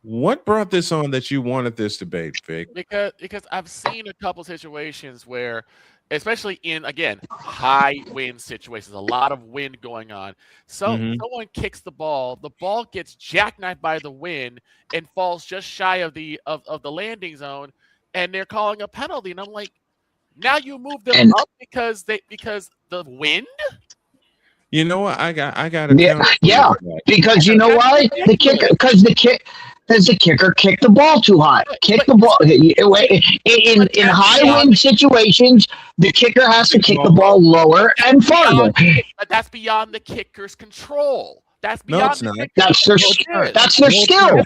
What brought this on that you wanted this debate, Vic? Because I've seen a couple situations where, especially in, again, high wind situations, a lot of wind going on. So someone kicks the ball gets jackknifed by the wind and falls just shy of the landing zone, and they're calling a penalty. And I'm like, now you move them up because the wind? You know what? I got because you know why? The kicker kicked the ball too high. Kick the ball in high wind situations. The kicker has to kick the ball lower and farther. But that's beyond the kicker's control. That's beyond. No, it's not. That's their skill.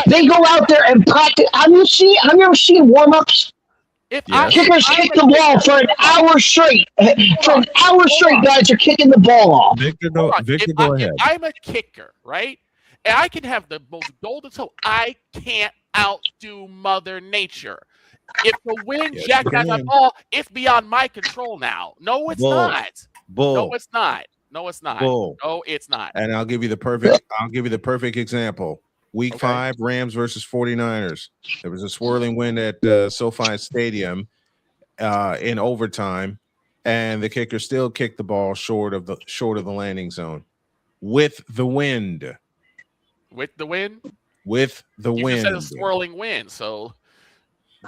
They go out there and practice. Have you ever seen warm-ups? Kickers kick the ball for an hour straight. For an hour straight, guys are kicking the ball off. Victor, go ahead. I'm a kicker, right? I can have the most golden toe. I can't outdo Mother Nature. If the wind jacks out the ball, it's beyond my control now. No, it's not. No, it's not. No, it's not. Bull. No, it's not. And I'll give you the perfect example. Week 5, Rams versus 49ers. There was a swirling wind at SoFi Stadium in overtime, and the kicker still kicked the ball short of the landing zone with the wind. With the wind? With the you wind. You said a swirling wind, so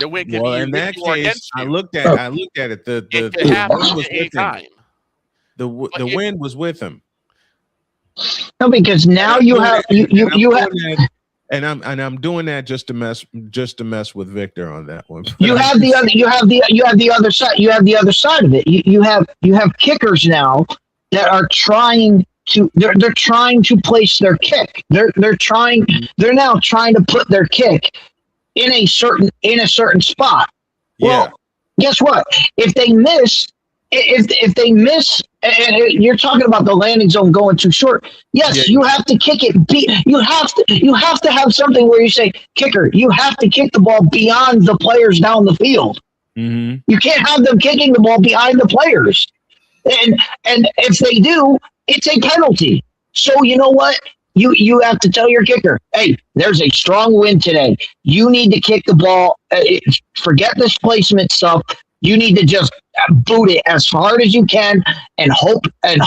the wind can well, be in that you case, I looked at it. The wind was with him. The wind was with him. No, because now you have. And I'm doing that just to mess with Victor on that one. You have the other side. You have the other side of it. You have kickers now that are trying to. They're trying to place their kick. They're now trying to put their kick in a certain spot. Well, guess what? If they miss. If they miss, and you're talking about the landing zone going too short. Yes, you have to kick it. You have to have something where you say, kicker, you have to kick the ball beyond the players down the field. Mm-hmm. You can't have them kicking the ball behind the players. And if they do, it's a penalty. So you know what? You have to tell your kicker, hey, there's a strong wind today. You need to kick the ball. Forget this placement stuff. You need to just boot it as hard as you can and hope that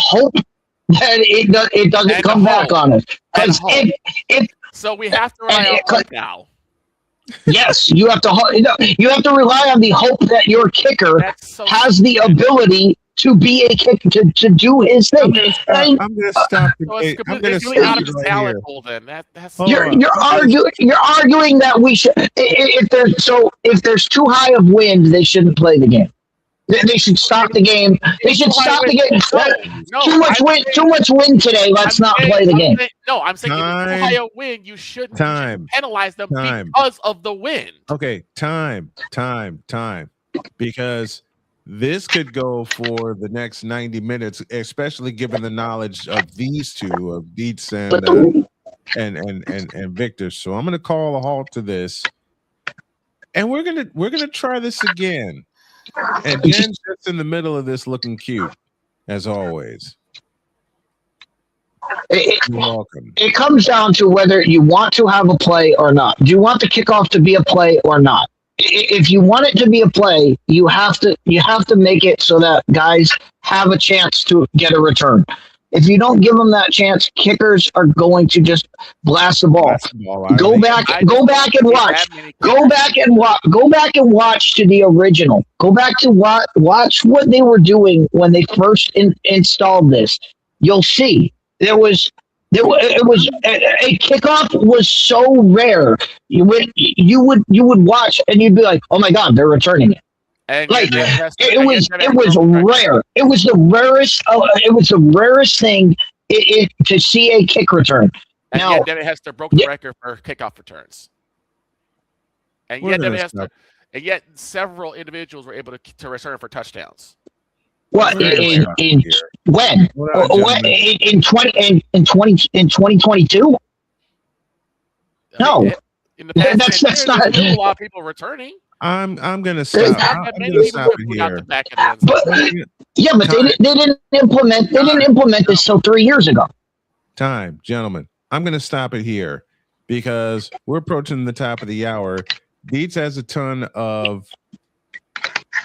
it doesn't come back on us. So we have to rely on hope now. Yes, you have to rely on the hope that your kicker has the ability to be a kick to do his thing. I'm going to stop. You're arguing that we should. If there's too high of wind, they shouldn't play the game. They should stop the game. They should stop the game. Too much wind today. Let's not play the game. I'm saying if it's too high of wind, you shouldn't penalize them because of the wind. Okay, time. Because this could go for the next 90 minutes, especially given the knowledge of these two, of Dietz and Victor. So I'm going to call a halt to this, and we're gonna try this again. And Jen's just in the middle of this, looking cute as always. You're welcome. It comes down to whether you want to have a play or not. Do you want the kickoff to be a play or not? If you want it to be a play, you have to make it so that guys have a chance to get a return. If you don't give them that chance, kickers are going to just blast the ball. Go back and watch. Go back and watch to the original. Go back to watch what they were doing when they first installed this. You'll see it was a kickoff was so rare. You would watch and you'd be like, oh my God, they're returning it. And it was rare. It was the rarest. It was the rarest thing to see a kick return. And now, yet Devin Hester broke the record for kickoff returns. And yet several individuals were able to return for touchdowns. What in 2022? No, in the past, that's not a lot of people returning. I'm gonna stop. I'm gonna stop it here. But they didn't implement this till 3 years ago. Time, gentlemen. I'm gonna stop it here because we're approaching the top of the hour. Dietz has a ton of,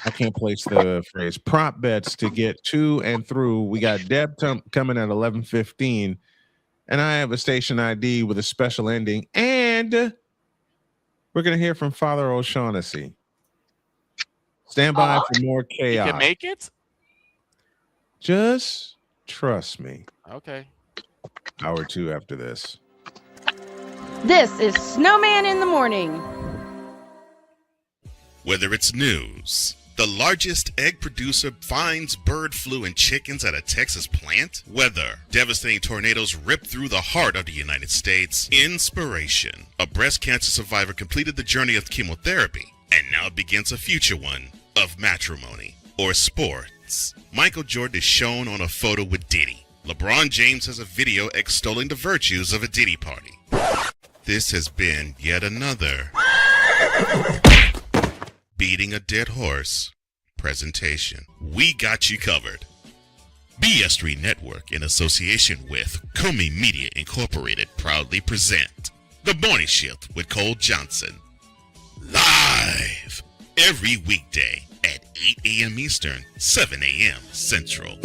I can't place the phrase, prop bets to get to and through. We got Deb coming at 11:15, and I have a station ID with a special ending, and we're going to hear from Father O'Shaughnessy. Stand by for more chaos. You can make it? Just trust me. Okay. Hour 2 after this. This is Snowman in the Morning. Whether it's news, the largest egg producer finds bird flu in chickens at a Texas plant, weather, devastating tornadoes rip through the heart of the United States, inspiration, a breast cancer survivor completed the journey of chemotherapy, and now begins a future one of matrimony or sports. Michael Jordan is shown on a photo with Diddy. LeBron James has a video extolling the virtues of a Diddy party. This has been yet another Beating a Dead Horse presentation. We got you covered. BS3 Network, in association with Comey Media Incorporated, proudly present The Morning Shift with Cole Johnson. Live every weekday at 8 a.m. Eastern, 7 a.m. Central.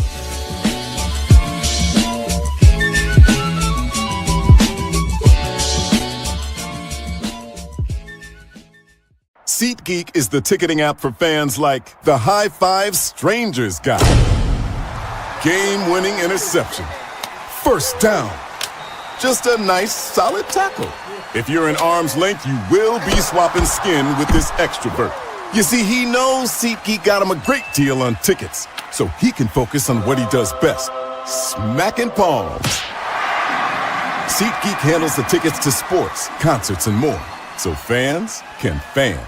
SeatGeek is the ticketing app for fans like the High Five Strangers guy. Game-winning interception. First down. Just a nice, solid tackle. If you're in arm's length, you will be swapping skin with this extrovert. You see, he knows SeatGeek got him a great deal on tickets, so he can focus on what he does best, smacking palms. SeatGeek handles the tickets to sports, concerts, and more, so fans can fan.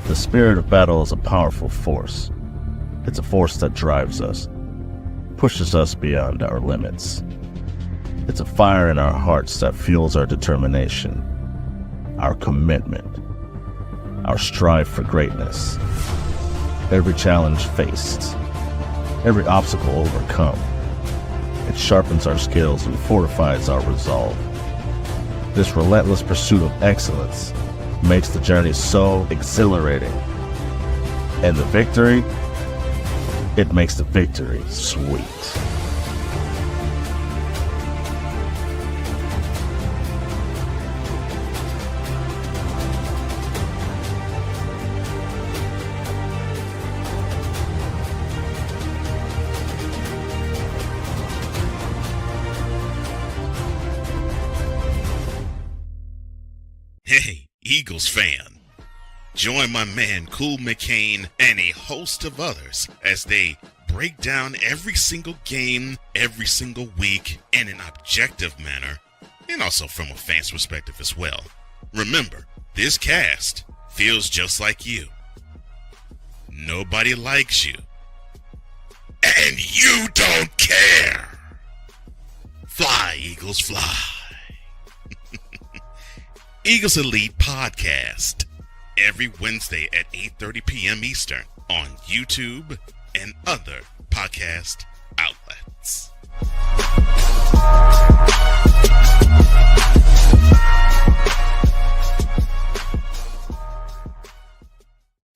The spirit of battle is a powerful force. It's a force that drives us, pushes us beyond our limits. It's a fire in our hearts that fuels our determination, our commitment, our strive for greatness. Every challenge faced, every obstacle overcome, it sharpens our skills and fortifies our resolve. This relentless pursuit of excellence makes the journey so exhilarating. And the victory, it makes the victory sweet. Hey, Eagles fan. Join my man Cool McCain and a host of others as they break down every single game, every single week in an objective manner, and also from a fan's perspective as well. Remember, this cast feels just like you. Nobody likes you. And you don't care. Fly, Eagles, fly. Eagles Elite Podcast, every Wednesday at 8:30 p.m. Eastern on YouTube and other podcast outlets.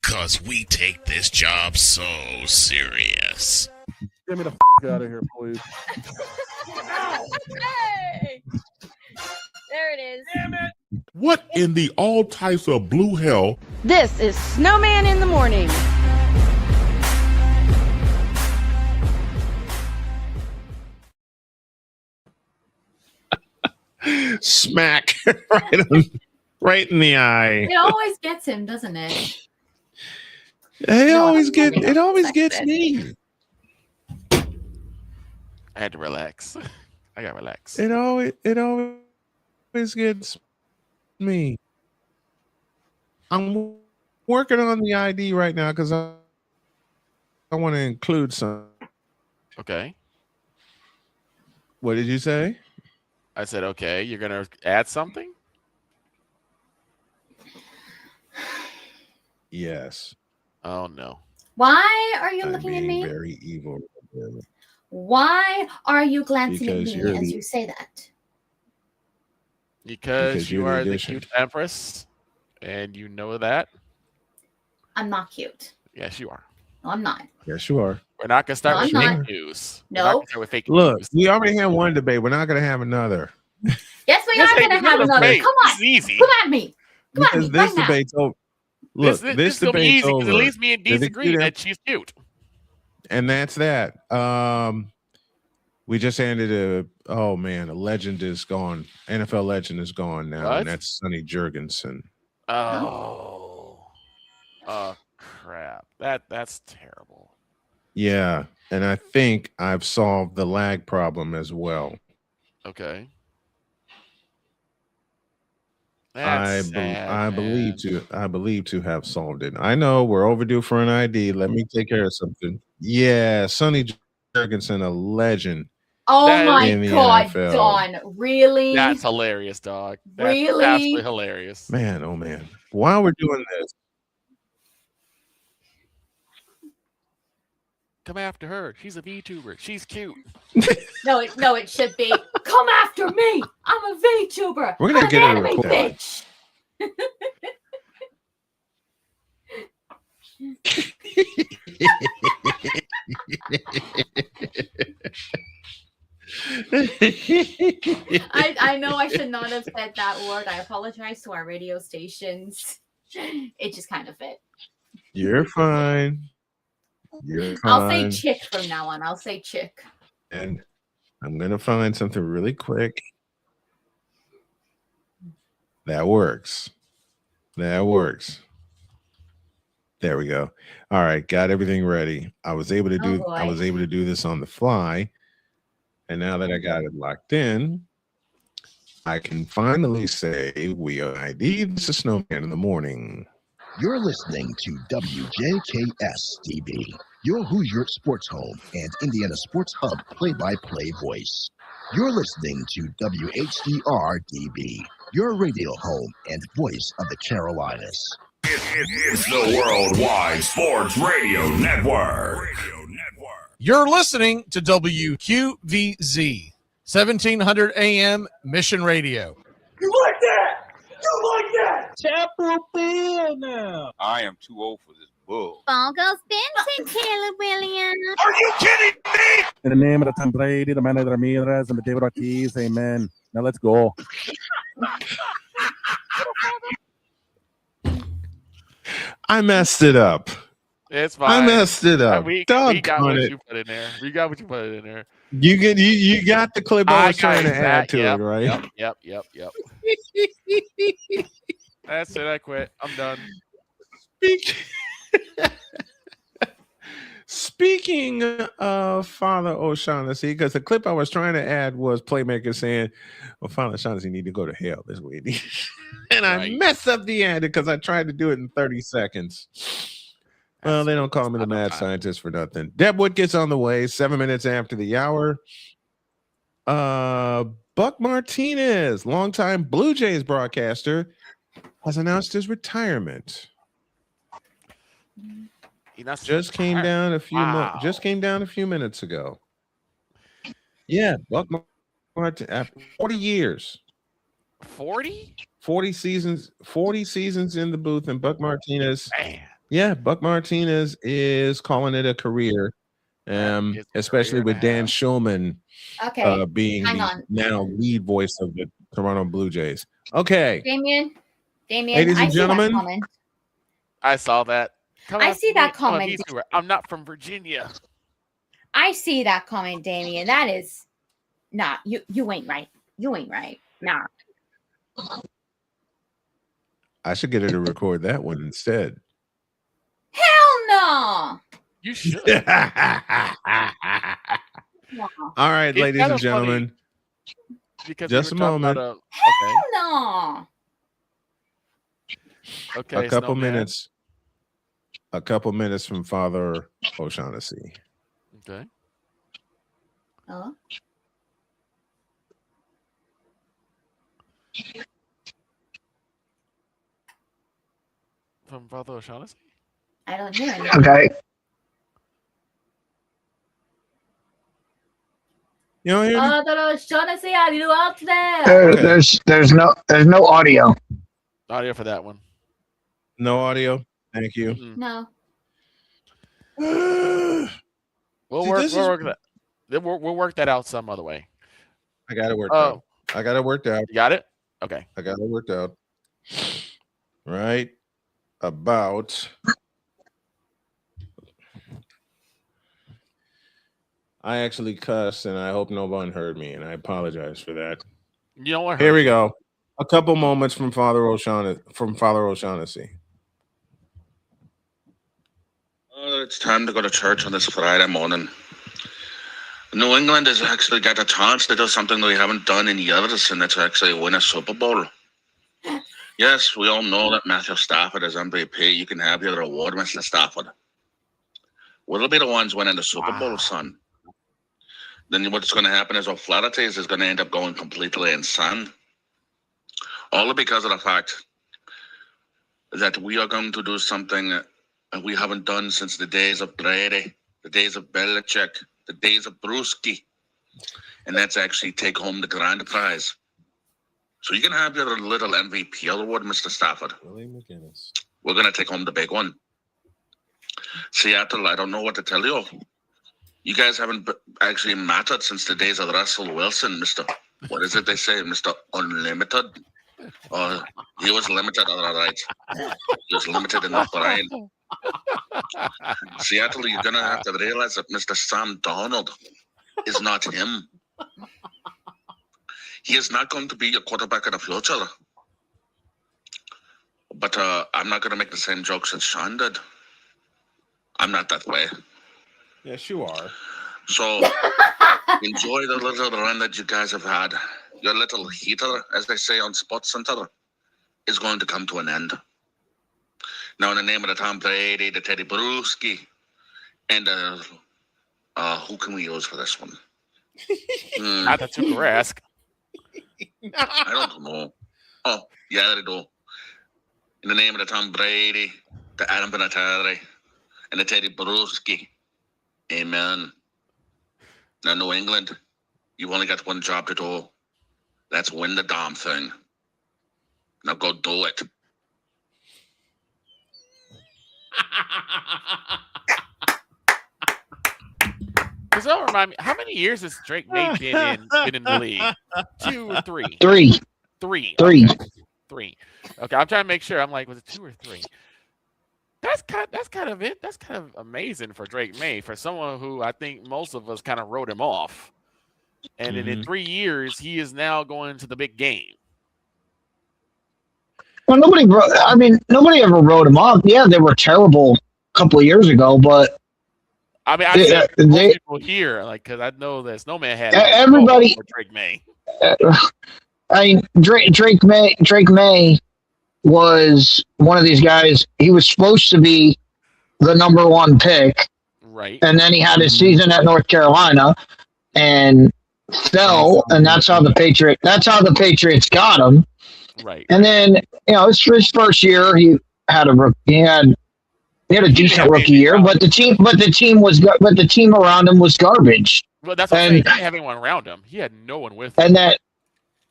Cause we take this job so serious. Get me the out of here, please. Hey! There it is. Damn it! What in the all types of blue hell? This is Snowman in the Morning. Smack right in the eye. It always gets him, doesn't it? It always gets me. I had to relax. I got to relax. It always gets me. I'm working on the ID right now because I want to include some. Okay. What did you say? I said, okay, you're going to add something? Yes. Oh, no. Why are you I'm looking at being me? very evil. Why are you glancing at Because me you're as the- you say that? Because you you're the are the addition. cute empress, and you know that. I'm not cute. Yes, you are. No, I'm not. Yes, you are. We're not going to start No, with I'm fake not. news. No. We're not gonna start with fake Look, news. we already had one debate. We're not going to have another. Yes, we This are ain't going to have another another. debate. Come This on. is easy. Come at me. Come at Because me this right now. debate's over. Look, this this is going to be debate's easy because over. at least me and Dee's The agree cute that she's cute. And that's that. We just ended a legend is gone. NFL legend is gone now, What? and that's Sonny Jurgensen. Oh crap! That's terrible. Yeah, and I think I've solved the lag problem as well. Okay. I That's sad, believe man. I believe to have solved it. I know we're overdue for an ID. Let me take care of something. Yeah, Sonny Jurgensen, a legend. Oh That my in the God, NFL. Don. Really? That's hilarious, dog. That's Really? absolutely hilarious. Man, oh man. While we're doing this, Come after her. She's a VTuber. She's cute. No, it should be. Come after me. I'm a VTuber. We're gonna I'm get her to an anime record that. bitch. I know I should not have said that word. I apologize to our radio stations. It just kind of fit. you're fine. You're fine. I'll say chick from now on. I'll say chick. And I'm gonna find something really quick. That works. That works. There we go. All right, got everything ready. I was able to do this on the fly. And now that I got it locked in, I can finally say we are ID. This is Snowman in the morning. You're listening to WJKS-TV, your Hoosier Sports Home and Indiana Sports Hub play-by-play voice. You're listening to WHDR-DB, your radio home and voice of the Carolinas. It's the Worldwide Sports Radio Network. You're listening to WQVZ, 1700 AM Mission Radio. You like that? You like that? Chapel Bill now. I am too old for this bull. Ball goes Benson, Taylor Williams. Are you kidding me? In the name of the Tom Brady, the man of the Ramirez, and the David Ortiz, amen. Now let's go. I messed it up. It's fine. I messed it up. We got Doggone what it. you put in there. We got what you put in there. You got the clip I was trying to add to Yep, it, right? Yep. That's it. I quit. I'm done. Speaking of Father O'Shaughnessy, because the clip I was trying to add was Playmaker saying, well, Father O'Shaughnessy need to go to hell this week. And I messed up the end because I tried to do it in 30 seconds. Well, they don't call me the mad scientist for nothing. Deb Wood gets on the way 7 minutes after the hour. Buck Martinez, longtime Blue Jays broadcaster, has announced his retirement. Just came down a few minutes ago. Yeah, Buck Martinez, after 40 years. 40? 40 seasons in the booth, and Buck Martinez. Yeah, Buck Martinez is calling it a career. Especially with Dan Shulman being the now lead voice of the Toronto Blue Jays. Okay. Damien, ladies and gentlemen, I saw that. I see that comment. I'm not from Virginia. I see that comment, Damien. That is not you ain't right. You ain't right. Nah. I should get her to record that one instead. Hell no. You should. All right, ladies and gentlemen. Just a moment. Hell no. Okay. A couple minutes. A couple minutes from Father O'Shaughnessy. Okay. From Father O'Shaughnessy? I don't hear anything. Okay. You don't hear Father O'Shaughnessy, are you out there? There's no audio. Audio for that one. No audio. Thank you. No. We'll work that out some other way. I got it worked out. I got it worked out. You got it? Okay. I got it worked out. Right about. I actually cussed, and I hope no one heard me, and I apologize for that. You know what? Here we go. A couple moments from Father O'Shaughnessy. It's time to go to church on this Friday morning. New England has actually got a chance to do something that we haven't done in years, and it's actually win a Super Bowl. Yes, we all know that Matthew Stafford is MVP. You can have your reward, Mr. Stafford. We'll be the ones winning the Super Bowl, son. Then what's going to happen is O'Flaherty is going to end up going completely insane. All because of the fact that we are going to do something that we haven't done since the days of Brady, the days of Belichick, the days of Bruschi. And that's actually take home the grand prize. So you can have your little MVP award, Mr. Stafford. Willie McGinnis. We're going to take home the big one. Seattle, I don't know what to tell you. You guys haven't actually mattered since the days of Russell Wilson, Mr. What is it they say, Mr. Unlimited? He was limited, all right. He was limited in the brain. Seattle, you're going to have to realize that Mr. Sam Darnold is not him. He is not going to be your quarterback of the future. But I'm not going to make the same jokes that Sean did. I'm not that way. Yes, you are. So enjoy the little run that you guys have had. Your little heater, as they say on SportsCenter, is going to come to an end. Now, in the name of the Tom Brady, the Teddy Bruschi, and who can we use for this one? Not the Tuukka Rask. I don't know. Oh, yeah, they do. In the name of the Tom Brady, the Adam Vinatieri, and the Teddy Bruschi. Amen. Now, New England, you've only got one job to do. That's win the damn thing. Now go do it. Does that remind me? How many years has Drake May been in the league? 2 or 3? Three. Okay. 3. Okay, I'm trying to make sure. I'm like, was it 2 or 3? That's kind of it. That's kind of amazing for Drake May, for someone who I think most of us kind of wrote him off. And in 3 years, he is now going to the big game. Well, nobody ever wrote him off. Yeah, they were terrible a couple of years ago, but I mean, I said most people here, like, because I know that Snowman had everybody for Drake May. I mean, Drake May was one of these guys. He was supposed to be the number 1 pick, right? And then he had his season at North Carolina and fell, and that's how the Patriots got him. Right. And then, his first year, he had a decent rookie year, but the team around him was garbage. Well, that's what I'm saying. He didn't have anyone around him. He had no one with him.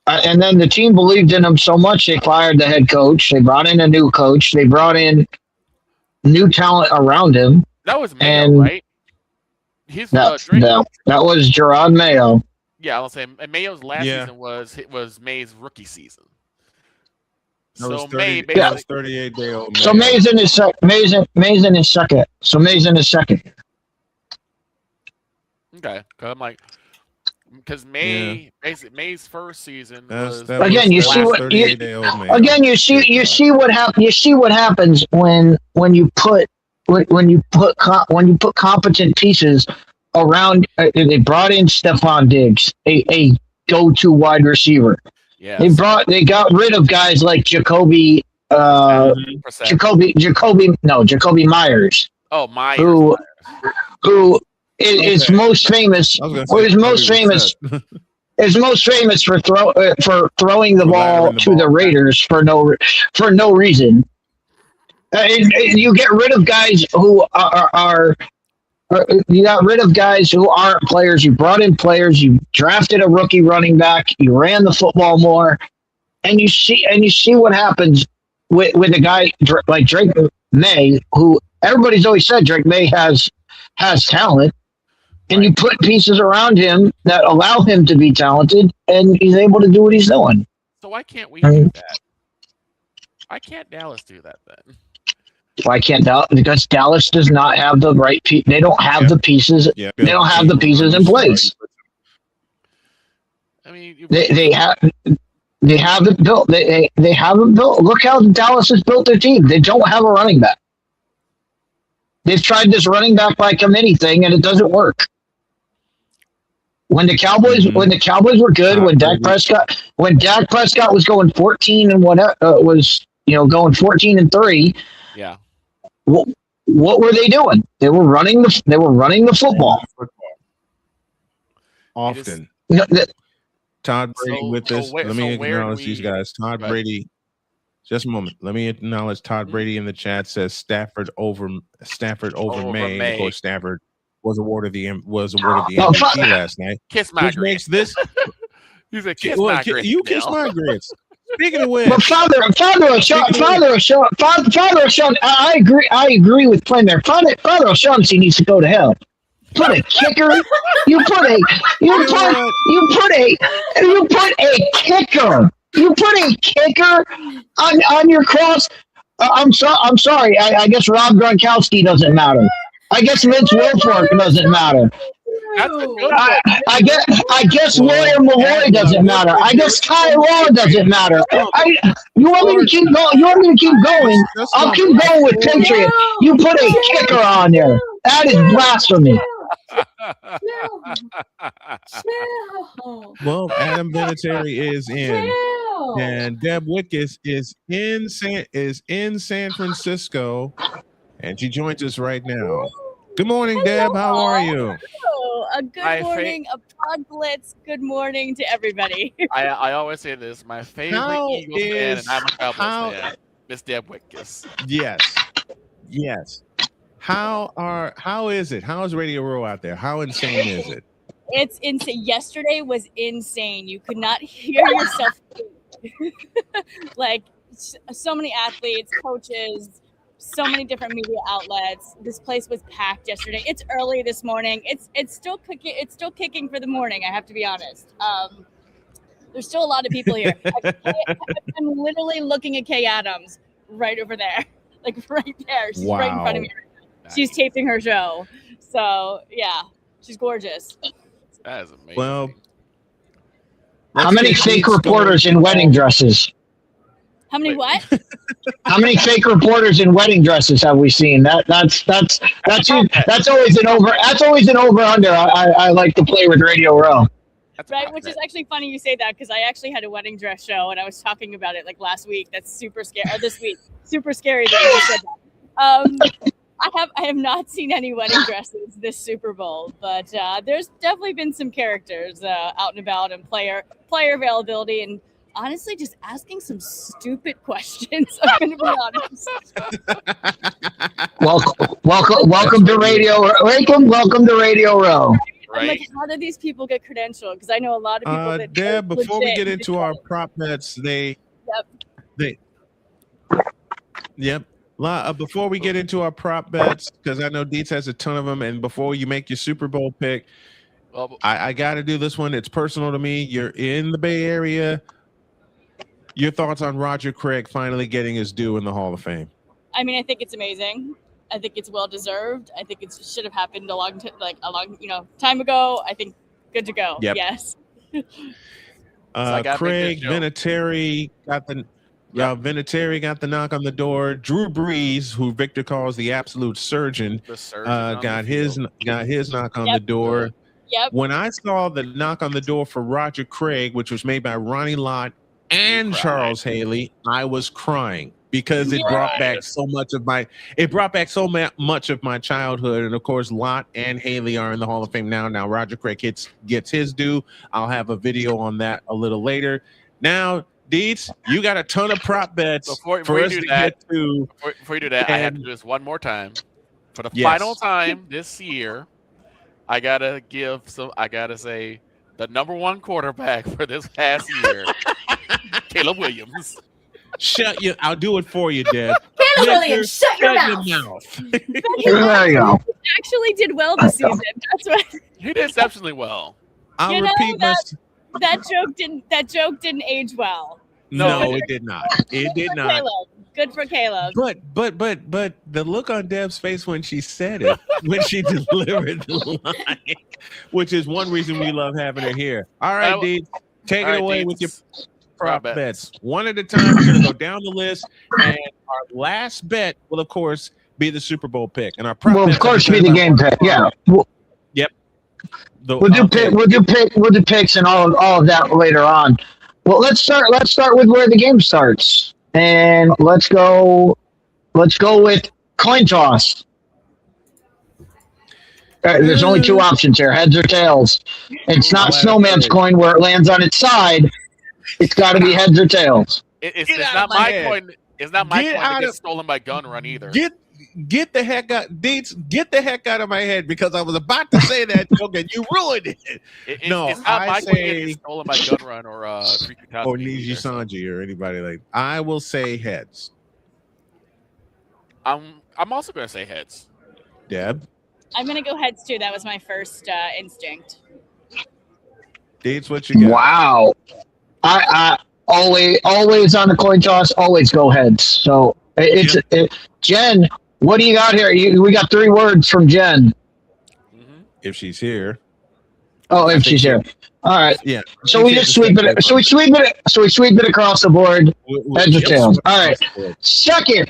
And then the team believed in him so much they fired the head coach. They brought in a new coach. They brought in new talent around him. That was Mayo, right? That was Gerard Mayo. Yeah, I'll say Mayo's last season was May's rookie season. So May 38-day-old. So May's in his second. So May's in his second. Okay, I'm like, because May's first season was again. You see what happens when you put competent pieces around. They brought in Stephon Diggs, a go-to wide receiver. Yeah, they got rid of guys like Jacoby Myers. Oh, Myers. Who is most famous? Is most famous for throwing the ball to the Raiders for no reason. You get rid of guys who you got rid of guys who aren't players. You brought in players. You drafted a rookie running back. You ran the football more, and you see what happens with a guy like Drake May, who everybody's always said Drake May has talent, and you put pieces around him that allow him to be talented, and he's able to do what he's doing. So why can't we do that? Why can't Dallas do that then? Why can't Dallas? Because Dallas does not have the right. They don't have the pieces. Yeah, they don't have the pieces in place. I mean, They haven't built. They haven't built. Look how Dallas has built their team. They don't have a running back. They've tried this running back by committee thing, and it doesn't work. When the Cowboys were good, when Dak Prescott was going 14 and whatever going 14-3. Yeah. What were they doing? They were running the football. Often. No, Todd Brady with this. Let me acknowledge these guys. Todd Brady. Just a moment. Let me acknowledge Todd Brady in the chat says Stafford over May. Of course, Stafford was awarded the MVP last night. Kiss my which grits. makes this. You said kiss my grits. You kiss my grits. Speaking of which, but Father of Sean, I agree with Plain there. Father O'Shaughnessy needs to go to hell. Put a kicker. You put a kicker on your cross. I'm sorry. I guess Rob Gronkowski doesn't matter. I guess Vince Wilfork doesn't matter. I guess Lawyer Malloy doesn't matter. I guess Ty Law doesn't matter. You want me to keep going? You want me to keep going? I'll keep going with Patriot. You put a kicker on there. That is blasphemy. Well, Adam Vinatieri is in, and Deb Wickus is in San Francisco, and she joins us right now. Good morning, Deb. How are you? A good morning, a pod blitz. Good morning to everybody. I always say this. My favorite Eagles fan, and I'm a Cowboys fan, Miss Deb Wickus. Yes. How is it? How is Radio Row out there? How insane is it? It's insane. Yesterday was insane. You could not hear yourself. Like so many athletes, coaches, so many different media outlets. This place was packed yesterday. It's early this morning. It's still cooking. It's still kicking for the morning. I have to be honest. There's still a lot of people here. I'm literally looking at Kay Adams right over there, like right there. She's right in front of me. Nice. She's taping her show. So yeah, she's gorgeous. That is amazing. Well, how many fake reporters in wedding dresses? How many what? How many fake reporters in wedding dresses have we seen? That's always an over under. I like to play with Radio Row. Right, which is actually funny you say that because I actually had a wedding dress show and I was talking about it like last week. That's super scary. Or this week, super scary that you said that. I have not seen any wedding dresses this Super Bowl, but there's definitely been some characters out and about and player availability and honestly just asking some stupid questions. I'm going to be honest. Welcome to Radio. Welcome to Radio Row. Right. Like, how do these people get credentialed? Because I know a lot of people that. Deb, before we get into our prop bets, before we get into our prop bets, because I know Dietz has a ton of them, and before you make your Super Bowl pick, I got to do this one. It's personal to me. You're in the Bay Area. Your thoughts on Roger Craig finally getting his due in the Hall of Fame? I mean, I think it's amazing. I think it's well deserved. I think it should have happened a long time ago. I think good to go. Yep. Yes. Craig Vinatieri got the. Vinatieri got the knock on the door. Drew Brees, who Victor calls the absolute surgeon, got his knock on the door. Yep. When I saw the knock on the door for Roger Craig, which was made by Ronnie Lott and Charles Haley, I was crying because it brought back so much of my childhood. And of course, Lott and Haley are in the Hall of Fame now. Now Roger Craig gets his due. I'll have a video on that a little later. Now, Deeds, you got a ton of prop bets. Before you do that, I have to do this one more time. For the final time this year, I gotta say the number one quarterback for this past year, Caleb Williams. I'll do it for you, Deb. Caleb Williams, shut your mouth. There you go. Actually did well this season. That's what he did exceptionally well. I'll repeat that joke didn't age well. No, it did not. It did not. Good for Caleb. But the look on Deb's face when she said it, when she delivered the line, which is one reason we love having her here. All right, Deeds, take it away with your prop bets. One at a time. We're gonna go down the list, and our last bet will, of course, be the Super Bowl pick. And our prop Will, of course, be the game pick. Yeah. Yep. We'll do picks and all of that later on. Well, let's start with where the game starts, and let's go with coin toss. There's only two options here: heads or tails. It's not Snowman's coin where it lands on its side. It's got to be heads or tails. It's not my coin. It's not my coin that gets stolen by gun run either. Get the heck out, Deets. Get the heck out of my head because I was about to say that joke and you ruined it. It's not my coin that gets stolen by gun run or Niji Sanji or anybody like. I will say heads. I'm also going to say heads. Deb. I'm going to go heads too. That was my first instinct. Deets, what you got? Wow. I always on the coin toss. Always go heads. So Jen. What do you got here? We got 3 words from Jen. If she's here. Oh, if she's here. All right. Yeah. So we just sweep it. So we sweep it across the board. Heads or tails. All right. Second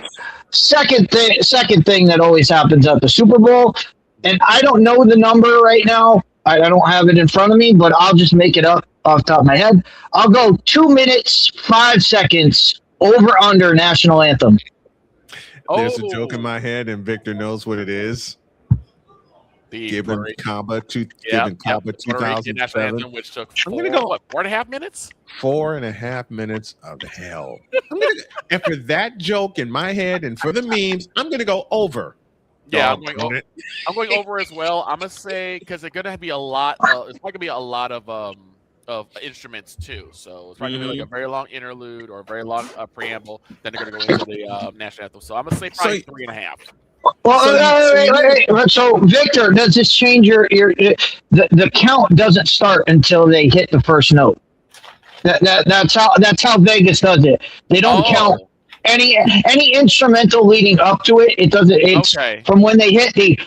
thing that always happens at the Super Bowl, and I don't know the number right now. I don't have it in front of me, but I'll just make it up off the top of my head. I'll go 2 minutes, 5 seconds over under national anthem. There's a joke in my head, and Victor knows what it is. Given Kaba 2007, which took I'm gonna go 4.5 minutes. 4.5 minutes of hell. And for that joke in my head, and for the memes, I'm gonna go over. Yeah, I'm going over as well. I'm gonna say because there's gonna be a lot. It's probably gonna be a lot of instruments too. So it's probably gonna be like a very long interlude or a very long preamble. Then they're gonna go into the national anthem. So I'm gonna say probably 3.5. Well, so Victor, does this change the count doesn't start until they hit the first note. That's how Vegas does it. They don't count any instrumental leading up to it. It doesn't. It's from when they hit the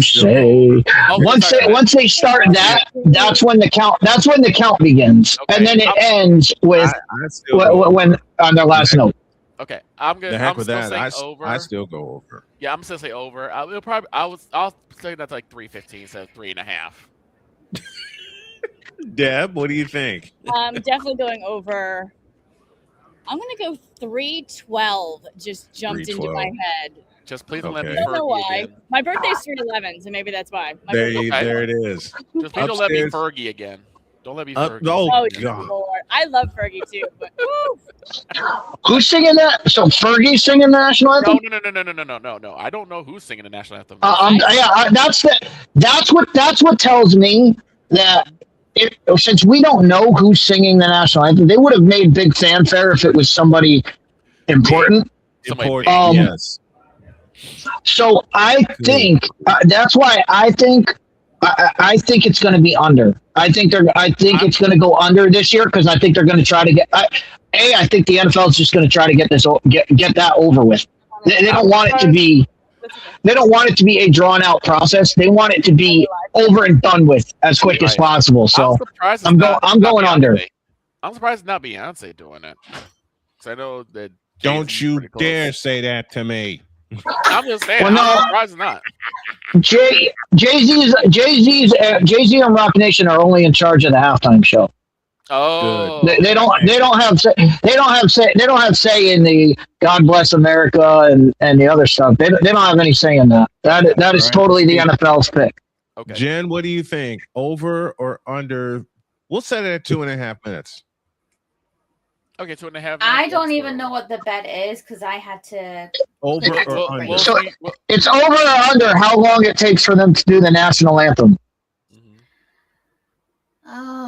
say. Once they start that, that's when the count. That's when the count begins, and then it ends with when on their last note. Okay, I'm gonna. The heck I'm with still that. saying over. I still go over. Yeah, I'm still say over. I'll say that's like 3:15 instead of 3.5. Deb, what do you think? Definitely going over. I'm gonna go 3:12. Just jumped into my head. Just please let me. I don't know why. Again. My birthday's 3/11, so maybe that's why. There it is. Just please don't let me Fergie again. Don't let me Fergie. Oh God. Lord. I love Fergie too, but who's singing that? So Fergie's singing the national anthem? No. I don't know who's singing the national anthem. That's what tells me that since we don't know who's singing the national anthem, they would have made big fanfare if it was somebody important. Yes. So I think that's why I think it's going to be under. I think it's going to go under this year because I think they're going to try to get. I think the NFL is just going to try to get that over with. They don't want it to be. They don't want it to be a drawn out process. They want it to be over and done with as quick as possible. So I'm going under. I'm surprised it's not Beyonce doing it. Because I know that. Don't you dare say that to me. I'm just saying. Well, I'm surprised it's not. Jay-Z and Rock Nation are only in charge of the halftime show. Oh, they don't have say in the God Bless America and the other stuff. They don't have any say in that. That is totally the NFL's pick. Okay. Jen, what do you think? Over or under? We'll set it at 2.5 minutes. Okay, 2.5 minutes. I don't even know what the bet is because I had to. Over or under? So it's over or under how long it takes for them to do the national anthem. Oh.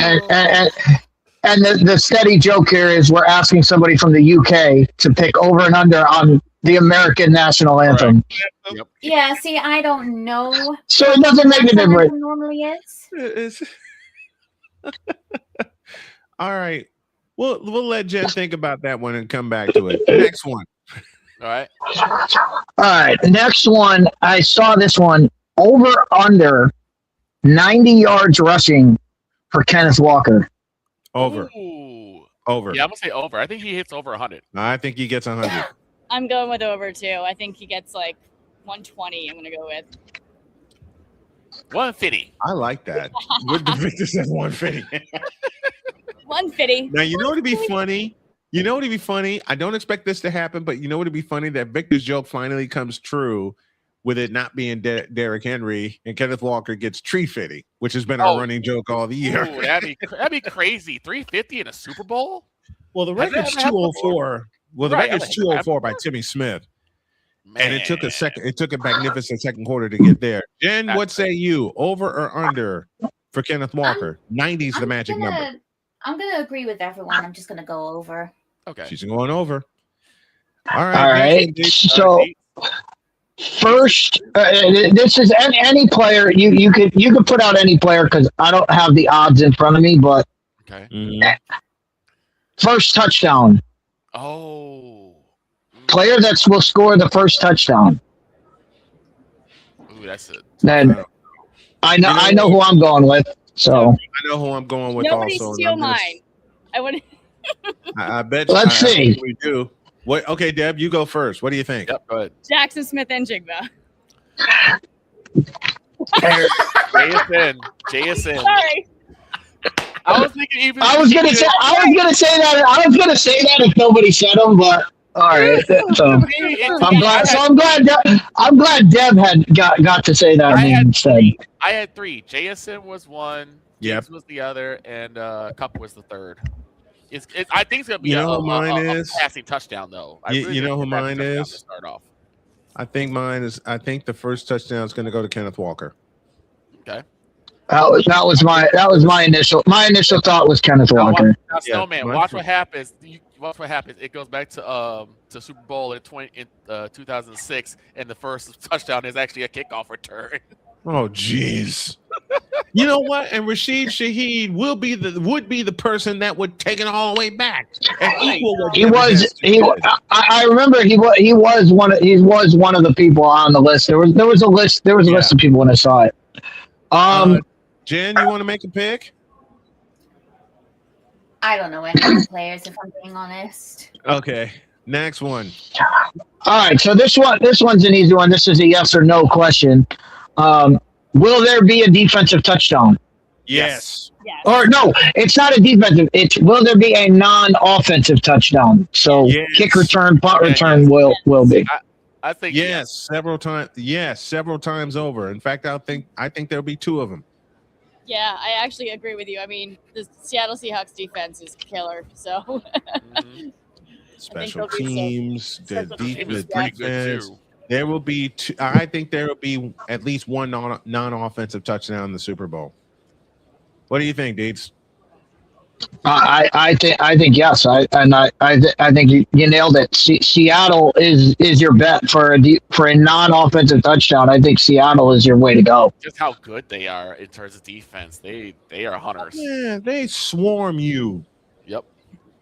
And the steady joke here is we're asking somebody from the UK to pick over and under on the American national anthem. Right. Yep. Yeah, see, I don't know. So it doesn't make a difference. Normally is. All right. We'll let Jen think about that one and come back to it. Next one. All right. All right. Next one. I saw this one. Over under 90 yards rushing for Kenneth Walker. Over. Ooh. Over. Yeah, I'm gonna say over. I think he hits over 100. I think he gets 100. I'm going with over too. I think he gets like 120. I'm gonna go with 150. I like that. What the Victor says 150. 150. Now you know what'd be funny? You know what'd be funny? I don't expect this to happen, but you know what'd be funny? That Victor's joke finally comes true with it not being Derrick Henry, and Kenneth Walker gets tree fitting, which has been our running joke all the year. Ooh, that'd be crazy. 350 in a Super Bowl? Well, the Has that record's ever happened 204. Well, the Right, record's has that ever 204 by happened Timmy Smith. Man. And it took a second. It took a magnificent second quarter to get there. Jen, That's what say you? Over or under for Kenneth Walker? 90 is the magic number. I'm gonna agree with everyone. I'm just gonna go over. Okay. She's going over. All right. All right. So first, this is any player. You could put out any player because I don't have the odds in front of me. But okay. First touchdown. Oh. Player that will score the first touchdown. Ooh, that's it. Then I know who I'm going with. So I know who I'm going with. Nobody also. steal mine. I would. I bet. Let's see. We do. What? Okay, Deb, you go first. What do you think? Yep. Go ahead. Jackson Smith and Jigba. JSN. Sorry. I was thinking even. I was gonna say that if nobody said them, but all right. So I'm glad Deb had got to say that instead. I had three. JSN was one. Yep. James was the other, and Cup was the third. I think it's gonna be a passing touchdown though. You know who mine is? To start off. I think mine is. I think the first touchdown is going to go to Kenneth Walker. Okay. That was my initial thought was Kenneth Walker. Now, Snowman, watch what happens. Watch what happens. It goes back to Super Bowl in 2006, and the first touchdown is actually a kickoff return. Oh, jeez. You know what? And Rashid Shaheed would be the person that would take it all the way back. And equal what I remember he was one of the people on the list. There was a list of people when I saw it. Jen, you want to make a pick? I don't know any of the players, if I'm being honest. Okay, next one. All right, so this one's an easy one. This is a yes or no question. Will there be a defensive touchdown? Yes. Or no, it's not a defensive. It's will there be a non-offensive touchdown? So kick return, punt return will be. I think yes, several times. Yes, several times over. In fact, I think there'll be two of them. Yeah, I actually agree with you. I mean, the Seattle Seahawks defense is killer. So Special teams, the is pretty good defense. too. There will be two. I think there will be at least one non-offensive touchdown in the Super Bowl. What do you think, Deeds? I think yes. I think you nailed it. Seattle is your bet for a non-offensive touchdown. I think Seattle is your way to go. Just how good they are in terms of defense. They are hunters. Yeah, they swarm you. Yep.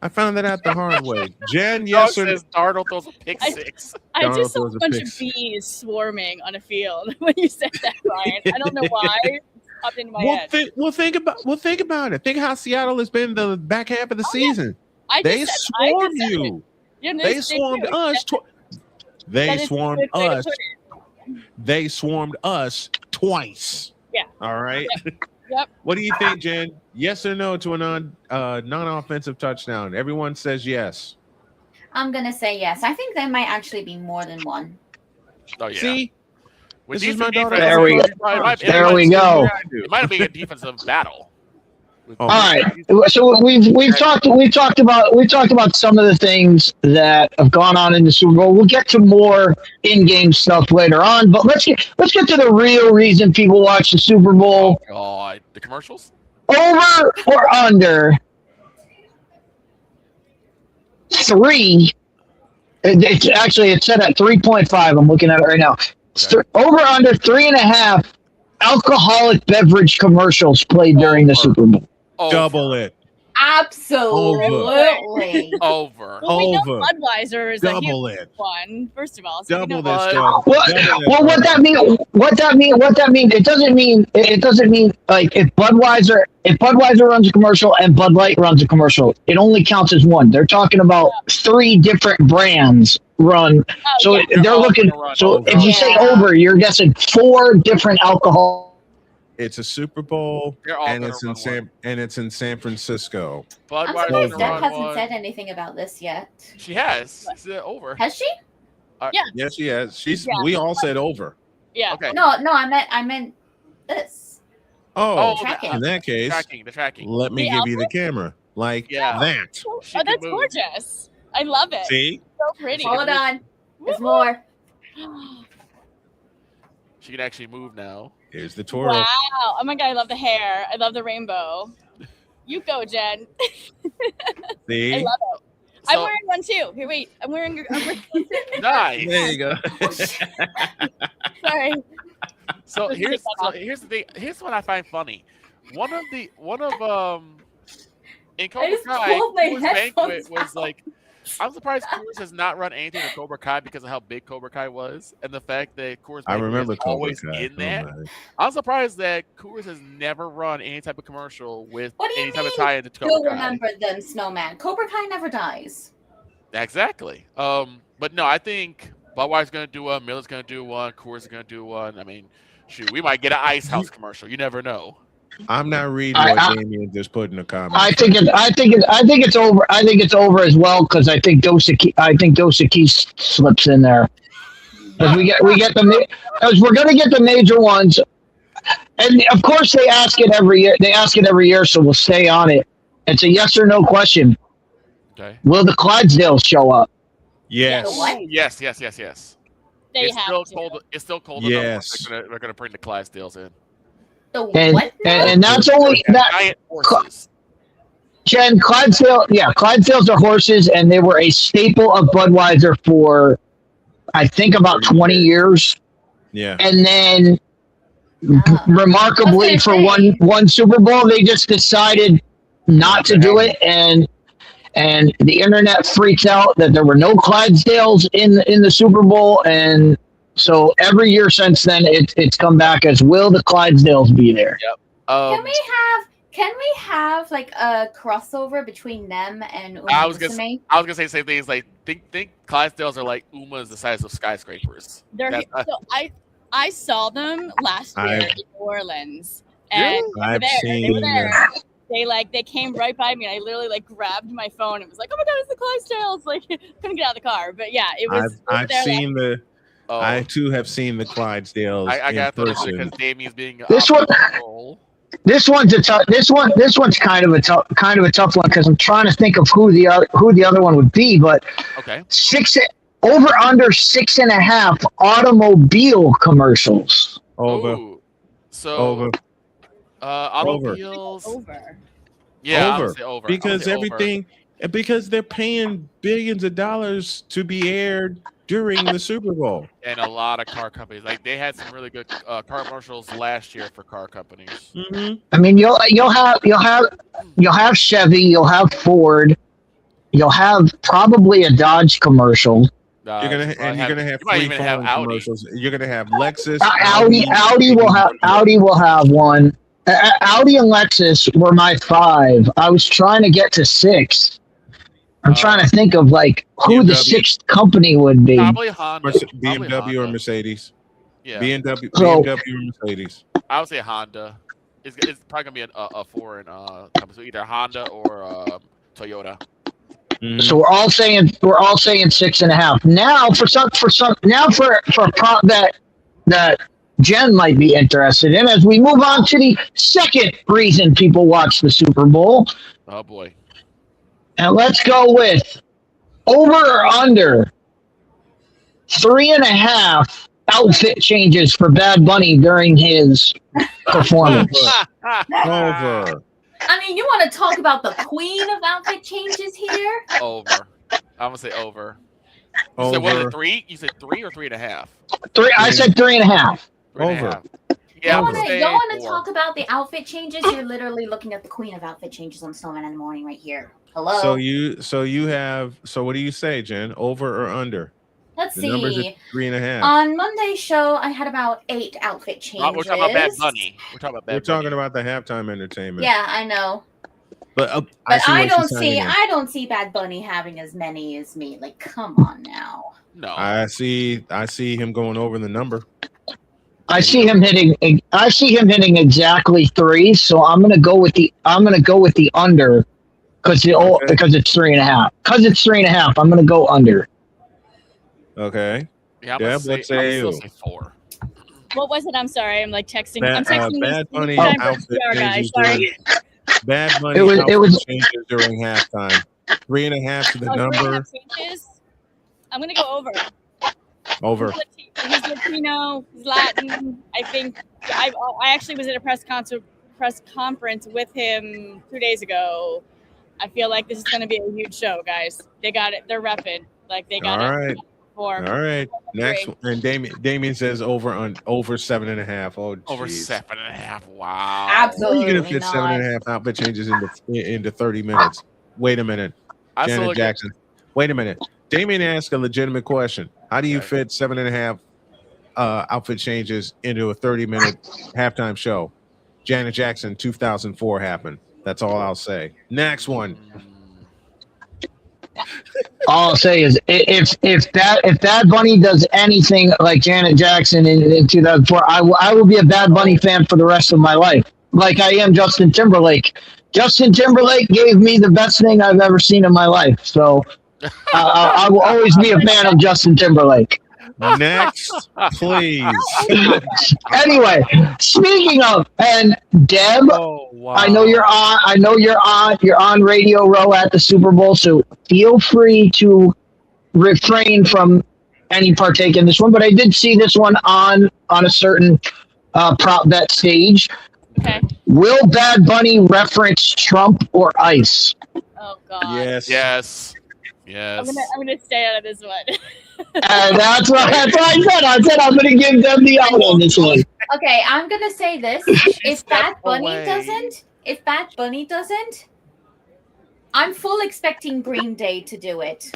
I found that out the hard way. Jen, yes or no? Darnold throws a pick six. I just saw a bunch of bees swarming on a field when you said that, Brian. I don't know why. It popped into my head. Think about it. Think how Seattle has been the back half of the season. Yeah. They swarmed you. They swarmed us. They swarmed us. They swarmed us twice. Yeah. All right. Yep. What do you think, Jen? Yes or no to a non-offensive touchdown? Everyone says yes. I'm gonna say yes. I think there might actually be more than one. Oh yeah. See, With this is my daughter. There we go. It might have been a defensive battle. All right. So we've talked about some of the things that have gone on in the Super Bowl. We'll get to more in-game stuff later on, but let's get to the real reason people watch the Super Bowl. Oh God, the commercials? Over or under 3? It's set at 3.5. I'm looking at it right now. Over under 3.5 alcoholic beverage commercials played during the Super Bowl. Double it. Absolutely. Over. Well, we know Over. Budweiser is a Double huge it. one. First of all, so we Double know this, Bud. dog. What that mean? What that mean? It doesn't mean like if Budweiser runs a commercial and Bud Light runs a commercial, it only counts as one. They're talking about 3 different brands run. So they're looking. So if you say over, you're guessing 4 different alcohol. It's a Super Bowl, They're all and gonna it's in San Francisco. I'm Budweiser's surprised gonna Deb run hasn't one. said anything about this yet. She has. She said over. Has she? Yeah. Yes, she has. She's. Yeah. We all said over. Yeah. Okay. No, I meant this. Oh, Tracking. in that case, The tracking. let me The give you the camera like Yeah. that. Oh, She can that's move. gorgeous. I love it. See, So pretty. Hold on. There's more. She can actually move now. here's the twirl. Wow. Oh my god, I love the hair. I love the rainbow. You go, Jen. See, I love it. I'm So- wearing one too. Here, wait. I'm wearing one too. Nice. there you go. Sorry. So Let's here's take that so off. here's the thing. Here's what I find funny. One of in Cobra just Kai, pulled my Coors headphones Banquet was out. like. I'm surprised Coors has not run anything in Cobra Kai because of how big Cobra Kai was, and the fact that Coors I Banquet remember is Cobra always Kai. in Oh, that. my. I'm surprised that Coors has never run any type of commercial with What do you any type of mean? tie into You'll Cobra Kai. remember them, Snowman. Cobra Kai never dies. Exactly. But no, I think Budweiser's gonna do one, Miller's gonna do one, Coors is gonna do one. I mean, shoot, we might get an Ice House commercial. You never know. I'm not reading what Damien just put in the comments. I think it's over. I think it's over as well because I think Dosaki slips in there. Because we get the because we're gonna get the major ones, and of course they ask it every year. So we'll stay on it. It's a yes or no question. Okay. Will the Clydesdales show up? Yes. What? Yes. They It's have still to. cold. It's still cold Yes. enough. They're gonna bring the Clydesdales in. The And what? now? and that's only that. Giant horses. Jen, Clydesdales are horses, and they were a staple of Budweiser for, I think, about 20 years. Yeah. And then, remarkably, I was for gonna say. one Super Bowl, they just decided not to do it, and the internet freaked out that there were no Clydesdales in the Super Bowl, and so every year since then, it's come back as will the Clydesdales be there? Yep. Can we have like a crossover between them and Uma I was Musume? gonna say the same thing. It's like think Clydesdales are like Umas the size of skyscrapers. They're That's- so I saw them last year I've- in New Orleans, and Really? they were I've there. They were seen there. They came right by me, and I literally like grabbed my phone and was like, "Oh my god, it's the Clydesdales!" Like couldn't get out of the car, but yeah, it was. I've seen the. Oh, I too have seen the Clydesdales I in got to person. because Damien's being This one- role. This one's a tough. This one's kind of a tough one because I'm trying to think of who the other one would be. But Okay. over under 6.5 automobile commercials. Over. Ooh. So Over. automobiles. Over. Yeah, I Over. would say over. Because everything, because they're paying billions of dollars to be aired during the Super Bowl. And a lot of car companies, like they had some really good car commercials last year for car companies. Mm-hmm. I mean, you'll have Chevy, you'll have Ford, you'll have probably a Dodge commercial. You're gonna have you might free even have phone Audi. commercials. You're gonna have Lexus. Audi will have one. Audi and Lexus were my 5. I was trying to get to 6. I'm trying to think of like who the BMW. 6th company would be. Probably Honda. BMW Probably or Honda. Mercedes. Yeah. BMW So- or Mercedes. I would say Honda. It's probably gonna be a foreign company, so either Honda or Toyota. Mhm. So we're all saying 6.5. Now for a prop that Jen might be interested in as we move on to the second reason people watch the Super Bowl. Oh boy. And let's go with over or under 3.5 outfit changes for Bad Bunny during his performance. Over. I mean, you want to talk about the queen of outfit changes here? Over. I'm gonna say over. You said what is Over. it, 3? You said 3 or 3.5? 3. I said 3.5. 3.5. Yeah, y'all I'm want saying to four. talk about the outfit changes? You're literally looking at the queen of outfit changes on Snowman in the Morning right here. Hello. So what do you say, Jen? Over or under? Let's The numbers are see. 3.5. On Monday's show, I had about 8 outfit changes. We're talking about Bad Bunny. We're talking about Bad We're talking Bunny. about the halftime entertainment. Yeah, I know. But But I I don't see Bad Bunny having as many as me. Like, come on now. No. I see him going over the number. I see him hitting exactly 3. So I'm gonna go with the under because it's 3.5. Because it's 3.5, I'm gonna go under. Okay. Yeah, Deb, what say you? say 4. What was it? I'm sorry. I'm like texting. Bad, I'm texting Bad these Bunny time for outfit PR guys. changes Sorry. Bad Bunny It was changes during halftime. 3.5 to the number. Changes. I'm gonna go over. Over. He's Latino. He's Latin. I think. I actually was at a press conference with him 2 days ago. I feel like this is going to be a huge show, guys. They got it. They're repping. Like they got All it. right. All right. Next one. And Damien says over 7.5. Oh, Over geez. 7.5. Wow. Absolutely. How are you gonna fit 7.5 outfit changes into 30 minutes? Wait a minute. I still Janet look Jackson. Wait a minute. Damien asked a legitimate question. How do you fit 7.5 outfit changes into a 30-minute halftime show? Janet Jackson 2004 happened. That's all I'll say. Next one. All I'll say is if Bad Bunny does anything like Janet Jackson in 2004, I will be a Bad Bunny fan for the rest of my life, like I am Justin Timberlake. Justin Timberlake gave me the best thing I've ever seen in my life, so I will always be a fan of Justin Timberlake. Next, please. Anyway, speaking of, and Deb, I know you're on Radio Row at the Super Bowl, so feel free to refrain from any partake in this one. But I did see this one on a certain prop bet stage. Okay. Will Bad Bunny reference Trump or ICE? Oh God. Yes. Yes. Yes. I'm gonna stay out of this one. That's what I said. I said I'm going to give them the out on this one. Okay, I'm gonna say this. If Bad Bunny doesn't, I'm full expecting Green Day to do it.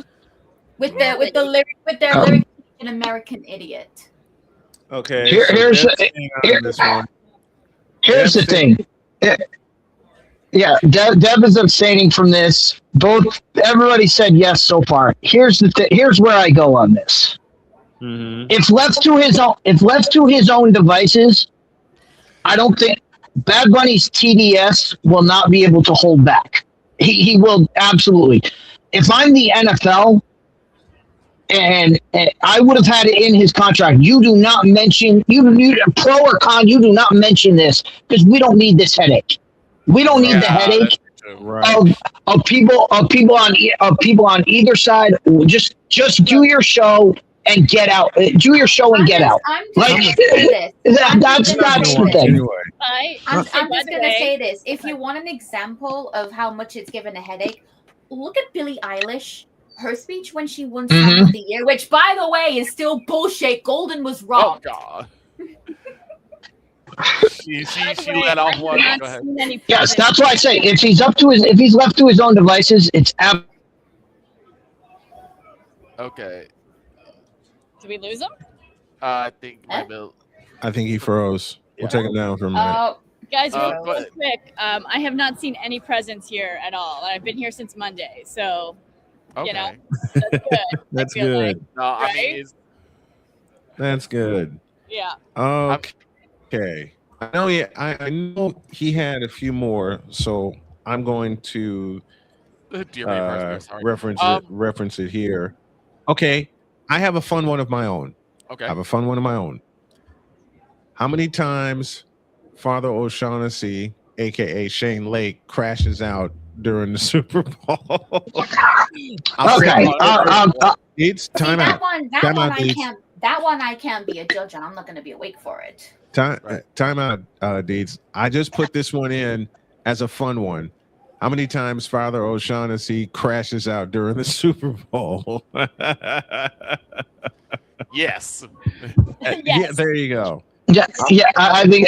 With their lyric an American Idiot. Okay. Here's the thing. Yeah, Deb is abstaining from this. Everybody said yes so far. Here's where I go on this. Mm-hmm. If left to his own devices, I don't think Bad Bunny's TDS will not be able to hold back. He will absolutely. If I'm the NFL, and I would have had it in his contract, you do not mention pro or con. You do not mention this because we don't need this headache. We don't need the headache of people on either side. Just do your show and get out. Do your show and get out. That's the thing. I'm just gonna say this. If you want an example of how much it's given a headache, look at Billie Eilish. Her speech when she won Song of the Year, which by the way is still bullshit. Golden was wrong. Oh God. she let off one. Go ahead. Yes, that's why I say if he's left to his own devices, it's Okay. Did we lose him? I think my bill. I think he froze. We'll take him down for a minute. Guys, real quick. I have not seen any presents here at all. I've been here since Monday, so you know that's good. That's good. No, I mean, That's good. Yeah. Okay. I know he had a few more, so I'm going to reference it here. Okay. I have a fun one of my own. Okay. I have a fun one of my own. How many times Father O'Shaughnessy, aka Shane Lake, crashes out during the Super Bowl? It's time out. That one I can't be a judge on. I'm not going to be awake for it. Time out, Deeds. I just put this one in as a fun one. How many times Father O'Shaughnessy crashes out during the Super Bowl? Yes. Yeah, there you go. Yeah, I think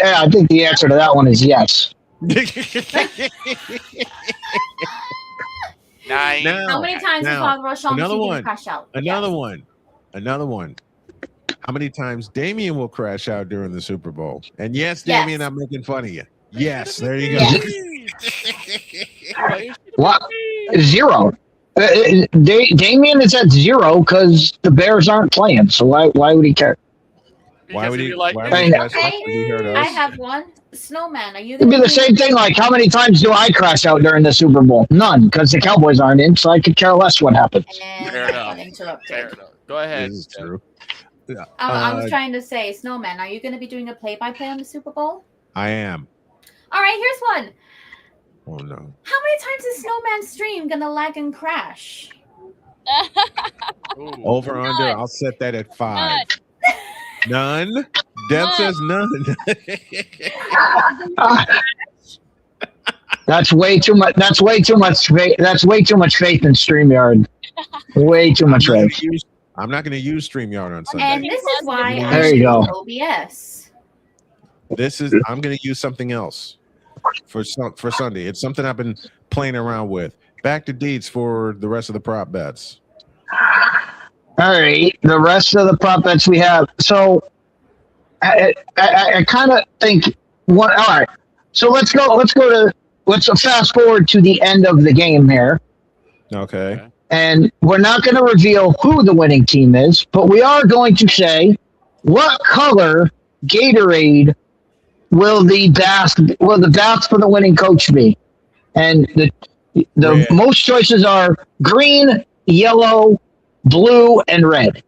the answer to that one is yes. Nine. How many times has Father O'Shaughnessy crash out? Another one. How many times Damien will crash out during the Super Bowl? And yes, Damien, I'm making fun of you. Yes, there you go. What? 0. Damien is at 0 because the Bears aren't playing. So why would he care? Why would he? I have one. Snowman, are you? It'd be the same thing. Like, how many times do I crash out during the Super Bowl? None, because the Cowboys aren't in, so I could care less what happens. Fair enough. Go ahead. This is true. Yeah. I was trying to say, Snowman, are you going to be doing a play-by-play on the Super Bowl? I am. All right, here's one. Oh no. How many times is Snowman's stream going to lag and crash? Over under. I'll set that at 5. None. Deb says none. That's way too much. That's way too much faith. That's way too much faith in StreamYard. Way too much faith. I'm not going to use StreamYard on Sunday. And this is why There you go. OBS. I'm going to use something else for Sunday. It's something I've been playing around with. Back to deeds for the rest of the prop bets. All right, the rest of the prop bets we have. So I kind of think one. All right, so let's fast forward to the end of the game here. Okay. And we're not going to reveal who the winning team is, but we are going to say what color Gatorade will the bath for the winning coach be? And the most choices are green, yellow, blue, and red.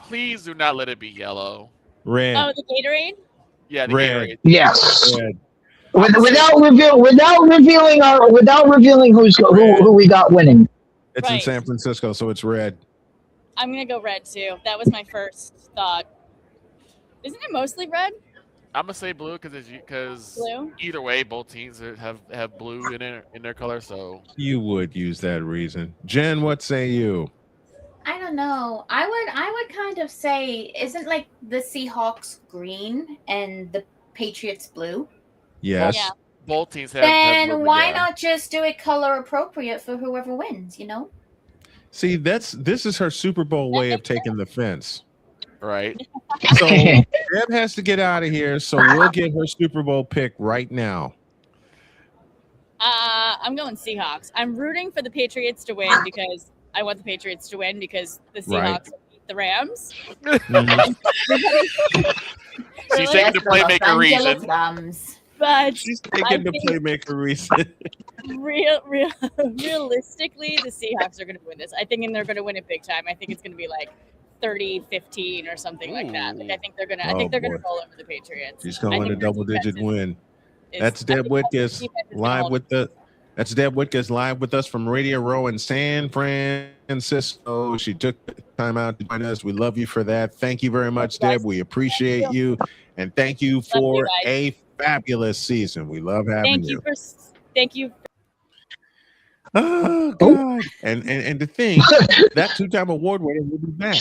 Please do not let it be yellow. Red. Oh, the Gatorade? Yeah, the Red. Gatorade. Yes. Red. Without revealing who we got winning. It's in San Francisco, so it's red. I'm going to go red, too. That was my first thought. Isn't it mostly red? I'm gonna say blue because Blue? either way, both teams have blue in their color. So You would use that reason. Jen, what say you? I don't know. I would kind of say, isn't like the Seahawks green and the Patriots blue? Yes. Yeah. both teams have. Then why not just do it color appropriate for whoever wins? You know. See, this is her Super Bowl way of taking the fence. Right. So Deb has to get out of here, so we'll give her Super Bowl pick right now. I'm going Seahawks. I'm rooting for the Patriots to win because I want the Patriots to win because the Seahawks beat the Rams. She's taking the playmaker reason. But she's taking the playmaker reason. Realistically, the Seahawks are going to win this. I think they're going to win it big time. I think it's going to be like 30-15 or something like that. Like I think they're gonna roll over the Patriots. She's gonna win a double-digit win. That's Deb Whitkus live with us from Radio Row in San Francisco. She took time out to join us. We love you for that. Thank you very much, Deb. We appreciate you, and thank you for a fabulous season. We love having you. Thank you. Oh God! And to think that two-time award winner will be back.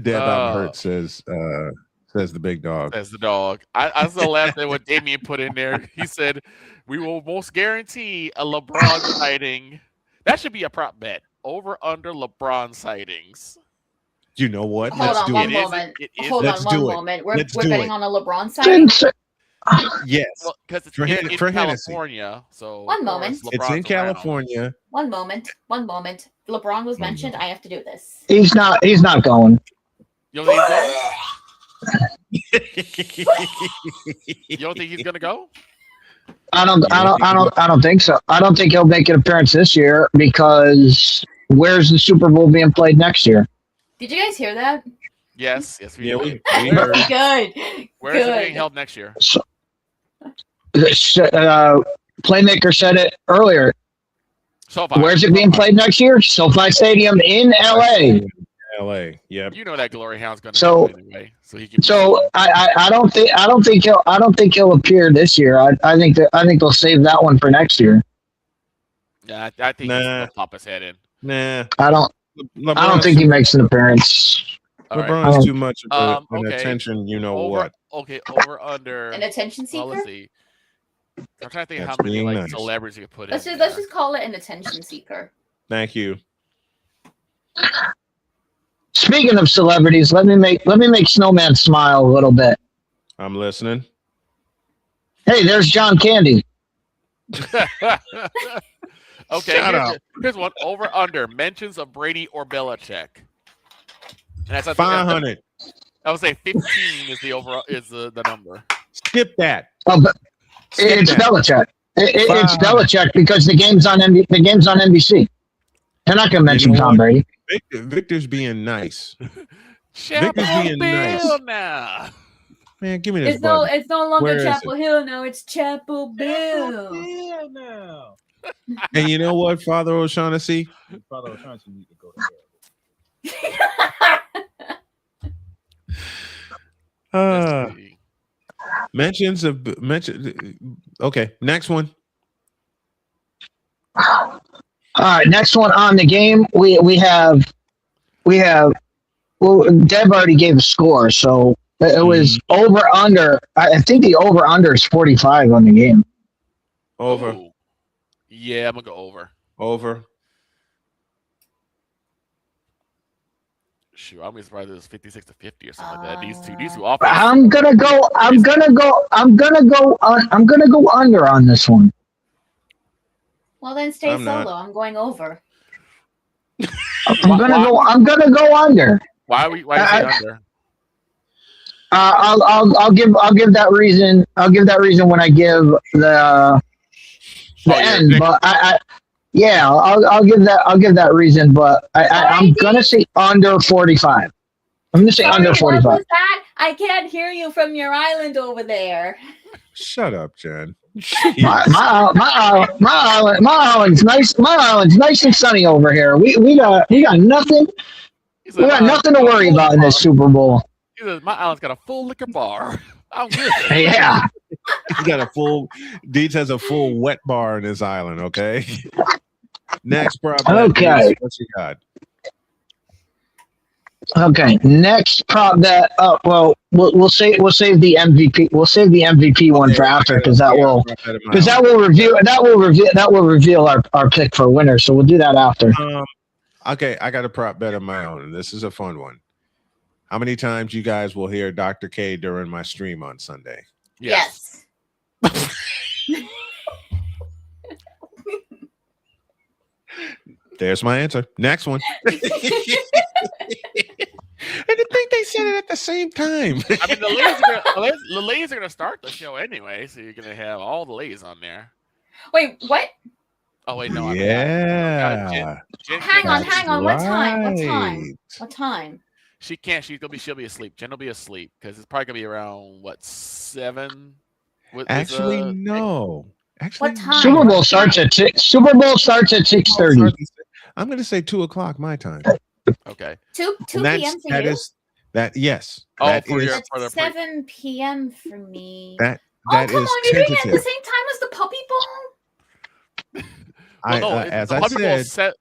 Deb I'm hurt says the big dog. Says the dog. I still laughed at what Damien put in there. He said, "We will most guarantee a LeBron sighting." That should be a prop bet. Over under LeBron sightings. You know what? Hold on one moment. We're betting on a LeBron sighting. Yes, well, because it's for in Hennessy. California. So one moment. It's in California. One moment. LeBron was mentioned. I have to do this. He's not going. You don't think he's gonna go? I don't think so. I don't think he'll make an appearance this year because where's the Super Bowl being played next year? Did you guys hear that? Yes, we Good. Where is it being held next year? So, Playmaker said it earlier. Where's it being played next year? SoFi Stadium in LA. LA. Yep. You know that Glory Hound's going to so anyway. So he can. So I don't think he'll appear this year. I think they'll save that one for next year. Yeah, I think he's going to pop his head in. Nah. I don't think he makes an appearance. LeBron's too much of an okay. attention. You know over, what? Okay, over under. An attention seeker. Well, let's see. I'm trying to think That's how many being like nice. celebrities you could put Let's in. just call it an attention seeker. Thank you. Speaking of celebrities, let me make Snowman smile a little bit. I'm listening. Hey, there's John Candy. Okay, here's one over under mentions of Brady or Belichick. And that's 500. I would say 15 is the overall is the number. Skip that. Oh, but it's Belichick. It's Belichick because the game's on NBC. They're not going to mention Tom Brady. Victor's being nice. Chapel Victor's being Hill nice. now. Man, give me this. It's no longer Where is Chapel it? Hill now. It's Chapel Bill. now. And you know what, Father O'Shaughnessy? Father O'Shaughnessy need to go to mention. Okay, next one. All right, next one on the game. We have. Well, Deb already gave a score, so it was over under. I think the over under is 45 on the game. Over. Ooh. Yeah, I'm gonna go over. Over. Shoot, I'm surprised it was 56-50 or something like that. These two offenses. I'm gonna go under on this one. Well, then stay I'm solo. not. I'm going over. I'm gonna go under. Why you say under? I'll give that reason. I'll give that reason when I give the end. But I'll give that reason. But I'm gonna say under 45. I'm gonna say under 45. What was that? I can't hear you from your island over there. Shut up, Jen. My island's nice. My island's nice and sunny over here. We got nothing. We got nothing to worry about in this Super Bowl. He says, my island's got a full liquor bar. I'm good. Yeah. He's got a full. Deeds has a full wet bar in his island. Okay. Next problem. Okay. What you got? Okay. Next prop that. We'll save the MVP. We'll save the MVP one for after because that will reveal our pick for winner. So we'll do that after. Okay, I got a prop bet of my own, and this is a fun one. How many times you guys will hear Dr. K during my stream on Sunday? Yes. There's my answer. Next one. I didn't think they said it at the same time. I mean, the ladies are gonna start the show anyway, so you're gonna have all the ladies on there. Wait, what? Oh wait, no. Yeah. Hang on. What time? Right. What time? She can't. She'll be asleep. Jen will be asleep because it's probably gonna be around 7. Actually, no. Actually, What time? Super Bowl starts at 6:30. I'm going to say 2:00 my time. Okay. 2 And p.m. for you? Yes. Oh, that for is your- That's 7 p.m. for me. that Come is on, you're doing it at the tentative. same time as the Puppy Bowl? As I said,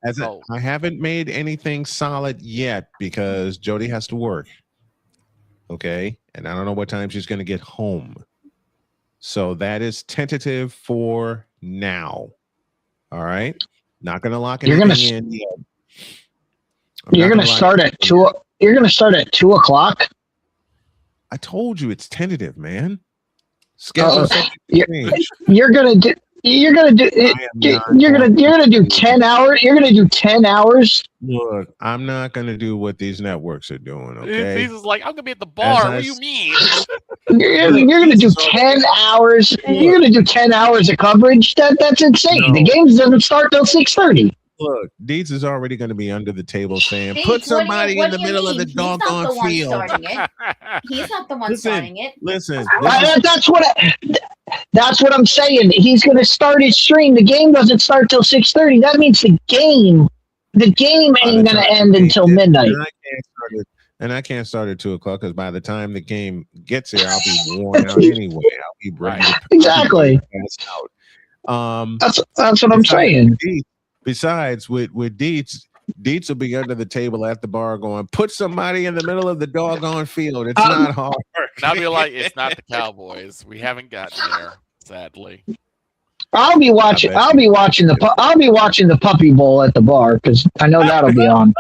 I haven't made anything solid yet because Jody has to work. Okay, and I don't know what time she's going to get home. So that is tentative for now. All right, not going to lock anything in yet. You're gonna start at 2. You're gonna start at 2:00. I told you it's tentative, man. Schedule. You're gonna do. You're gonna do. You're gonna do 10 hours. You're gonna do 10 hours. Look, I'm not going to do what these networks are doing. Okay. He's like, I'm gonna be at the bar. What do you mean? You're gonna do 10 hours. You're gonna do 10 hours of coverage. That's insane. No. The game doesn't start till 6:30. Look, Deeds is already going to be under the table saying, Deeds, put somebody what in the do you middle of the mean? He's not the doggone one field. starting it. He's not the one starting it. Listen, That's what I'm saying. He's gonna start his stream. The game doesn't start till 6:30. That means the game ain't gonna end until midnight. And I can't start at 2:00 because by the time the game gets here, I'll be worn out anyway. I'll be ready. Exactly. Out. That's what I'm saying. Besides, with Deeds, Deets will be under the table at the bar going, put somebody in the middle of the doggone field. It's not hard. And I'll be like, it's not the Cowboys. We haven't gotten there, sadly. I'll be watching the Puppy Bowl at the bar because I know that'll be on.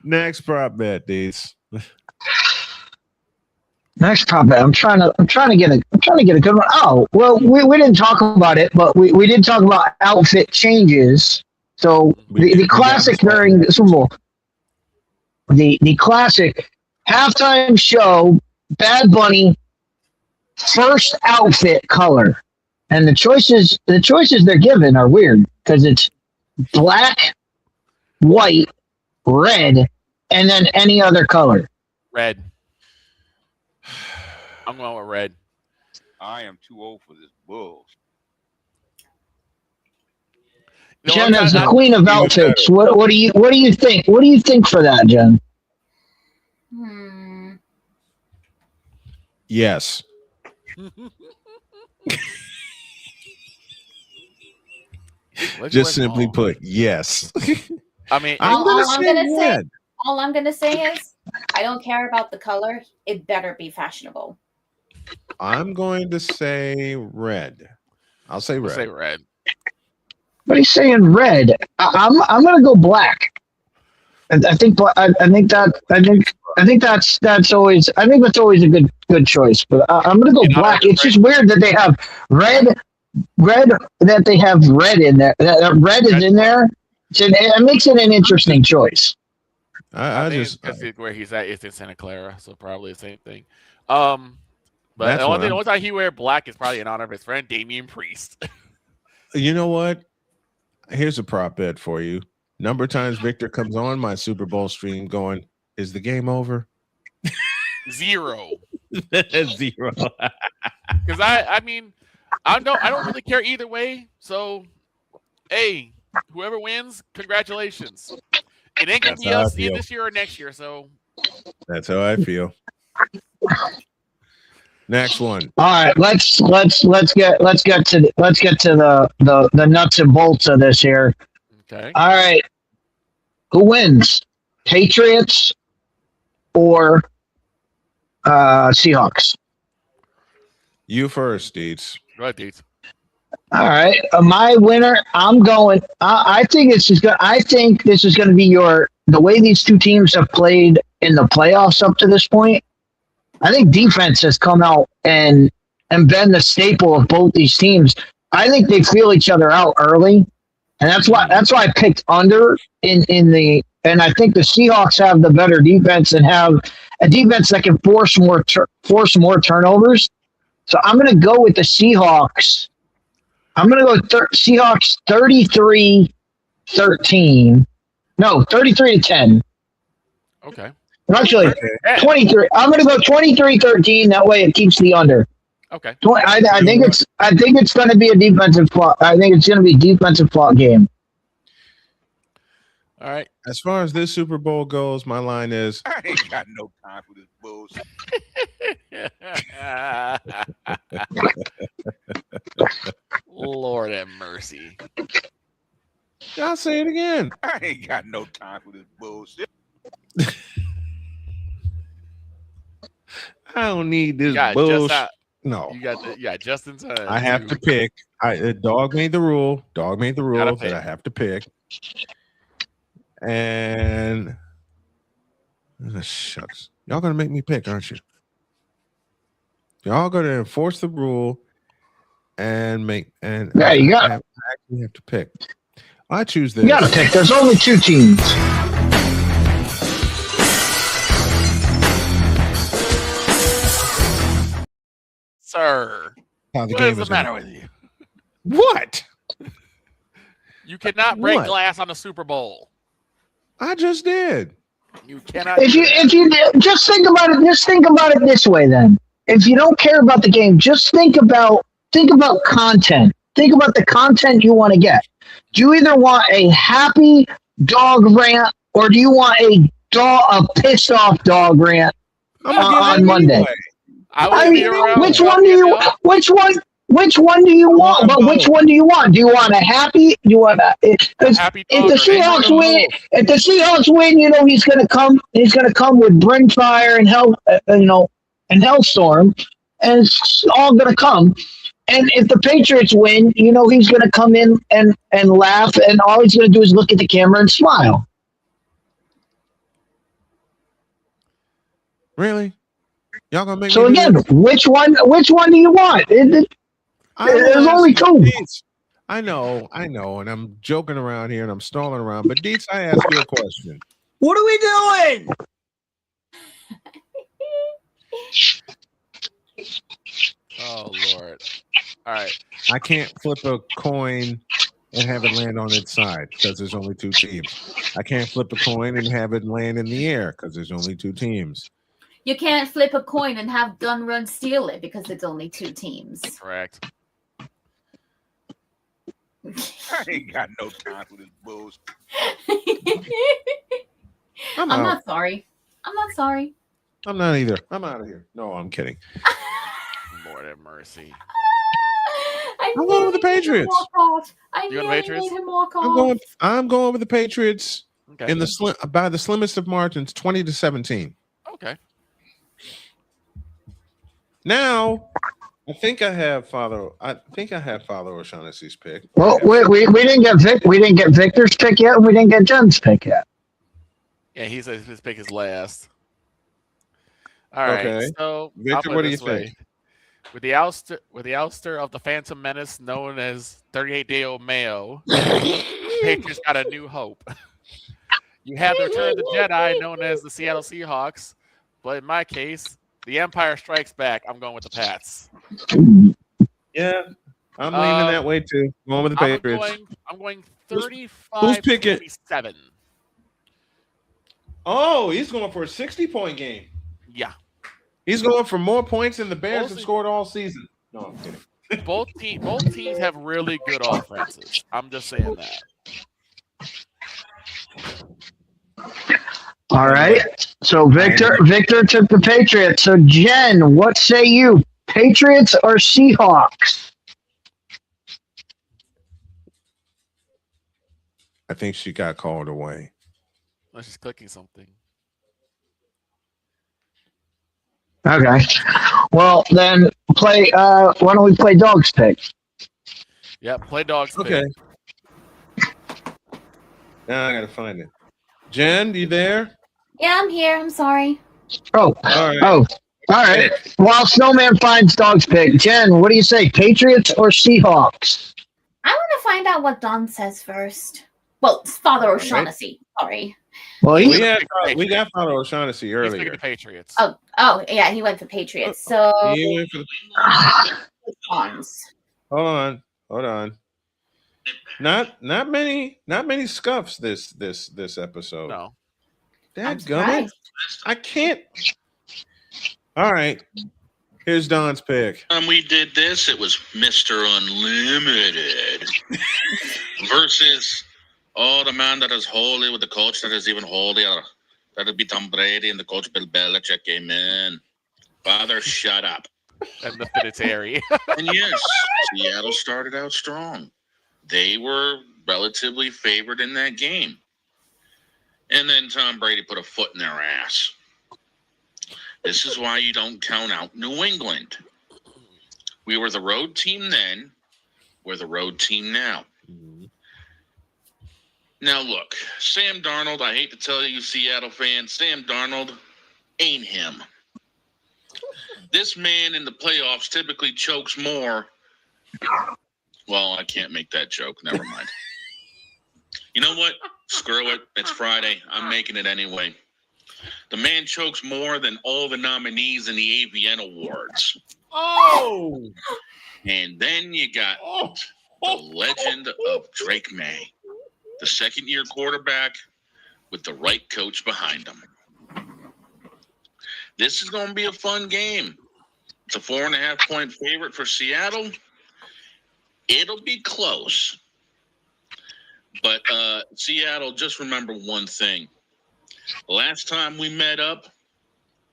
Next prop bet, Deets. Next prop bet. I'm trying to get a good one. Oh, well, we didn't talk about it, but we did talk about outfit changes. So the classic during the Super Bowl, the classic halftime show, Bad Bunny first outfit color, and the choices they're given are weird because it's black, white, red, and then any other color. Red. I'm going with red. I am too old for this bull. Jen, as the queen of outfits, what do you think? What do you think for that, Jen? Yes. Just simply put, yes. I mean, all I'm gonna say is, I don't care about the color. It better be fashionable. I'm going to say red. I'll say red. Say red. But he's saying red. I'm going to go black. And I think that's always a good choice. But I'm going to go black. It's just weird that they have red. That they have red in there. That red is in there. It makes it an interesting choice. I just where he's at is in Santa Clara, so probably the same thing. But the only time he wear black is probably in honor of his friend Damian Priest. You know what? Here's a prop bet for you. Number of times Victor comes on my Super Bowl stream going, "Is the game over?" 0. 0. Because I mean, I don't really care either way. So, hey, whoever wins, congratulations. It ain't gonna be us this year or next year. So that's how I feel. Next one. All right, let's get to the nuts and bolts of this here. Okay. All right. Who wins? Patriots or Seahawks? You first, Deets. Go ahead, Deets. All right, my winner. I'm going. I think this is going to be the way these two teams have played in the playoffs up to this point. I think defense has come out and been the staple of both these teams. I think they feel each other out early, and that's why I picked under in the. And I think the Seahawks have the better defense and have a defense that can force more turnovers. So I'm going to go with the Seahawks. I'm going to go Seahawks 33-13. No, 33-10. Okay. Actually, 23. I'm going to go 23-13. That way it keeps the under. Okay. I think it's going to be a defensive plot. I think it's going to be a defensive plot game. All right. As far as this Super Bowl goes, my line is I ain't got no time for this bullshit. Lord have mercy. I'll say it again. I ain't got no time for this bullshit. I don't need this bullshit. No. You got Justin's. I have to pick. Dog made the rule. That I have to pick. And shucks. Y'all gonna make me pick, aren't you? Y'all gonna enforce the rule and you actually have to pick. I choose this. You gotta pick. There's only two teams. Sir, what is the matter with you? What? You cannot break glass on the Super Bowl. I just did. You cannot. If you just think about it. Just think about it this way. Then, if you don't care about the game, just think about content. Think about the content you want to get. Do you either want a happy dog rant or do you want a pissed off dog rant on Monday? I mean, which one which one do you want? But which one do you want? Do you want a happy? Do you want a? Because if the Seahawks win, he's gonna come. He's gonna come with brimfire and hell, and hellstorm, and it's all gonna come. And if the Patriots win, he's gonna come in and laugh, and all he's gonna do is look at the camera and smile. Really? Y'all gonna make so me again? Which one do you want? There's only two. I know, and I'm joking around here and I'm stalling around. But Deets, I ask you a question. What are we doing? Oh Lord! All right. I can't flip a coin and have it land on its side because there's only two teams. I can't flip a coin and have it land in the air because there's only two teams. You can't flip a coin and have Gun Run steal it because it's only two teams. Correct. I ain't got no time for this bullshit. I'm not sorry. I'm not sorry. I'm not either. I'm out of here. No, I'm kidding. Lord have mercy. I'm going with the Patriots. I You going Patriots? I'm going with the Patriots Okay. in the by the slimmest of margins, 20-17. Okay. Now, I think I have Father O'Shaughnessy's pick. Well, we didn't get Victor's pick yet, and we didn't get Jen's pick yet. Yeah, his pick is last. All right. Okay. So Victor, what do you think? With the ouster of the Phantom Menace known as 38-Day-Old Mayo, Patriots got a new hope. You have the return of the Jedi known as the Seattle Seahawks, but in my case, the Empire Strikes Back. I'm going with the Pats. Yeah, I'm leaning that way too. Going with the Patriots. I'm going Who's 35-27. Oh, he's going for a 60-point game. Yeah. He's going for more points than the Bears have scored all season. No, I'm kidding. Both teams have really good offenses. I'm just saying that. All right. So Victor took the Patriots. So Jen, what say you? Patriots or Seahawks? I think she got called away. Let's just clicking something. Okay. Well, then play. Why don't we play Dog's pick? Yeah, play Dog's Okay. pick. Now I gotta find it. Jen, you there? Yeah, I'm here. I'm sorry. Oh. All right. Oh. All right. While Snowman finds Dog's pick, Jen, what do you say? Patriots or Seahawks? I want to find out what Don says first. Well, it's Father O'Shaughnessy. Sorry. Well, we got Father O'Shaughnessy He's earlier. picking the Patriots. Oh, yeah, he went for Patriots. So He went for the- Cons. Hold on. Not many scuffs this episode. No. Dadgummit. I can't. All right. Here's Don's pick. We did this, it was Mr. Unlimited versus the man that is holy with the coach that is even holier. That'd be Tom Brady and the coach Bill Belichick. Amen. Father, shut up. And the Finitary. And yes, Seattle started out strong. They were relatively favored in that game. And then Tom Brady put a foot in their ass. This is why you don't count out New England. We were the road team then. We're the road team now. Now, look, Sam Darnold, I hate to tell you, Seattle fans, Sam Darnold ain't him. This man in the playoffs typically chokes more. Well, I can't make that joke. Never mind. You know what? Screw it. It's Friday. I'm making it anyway. The man chokes more than all the nominees in the AVN Awards. Oh! And then you got the legend of Drake May, the second-year quarterback with the right coach behind him. This is going to be a fun game. It's a 4.5-point favorite for Seattle. It'll be close. But Seattle, just remember one thing. Last time we met up,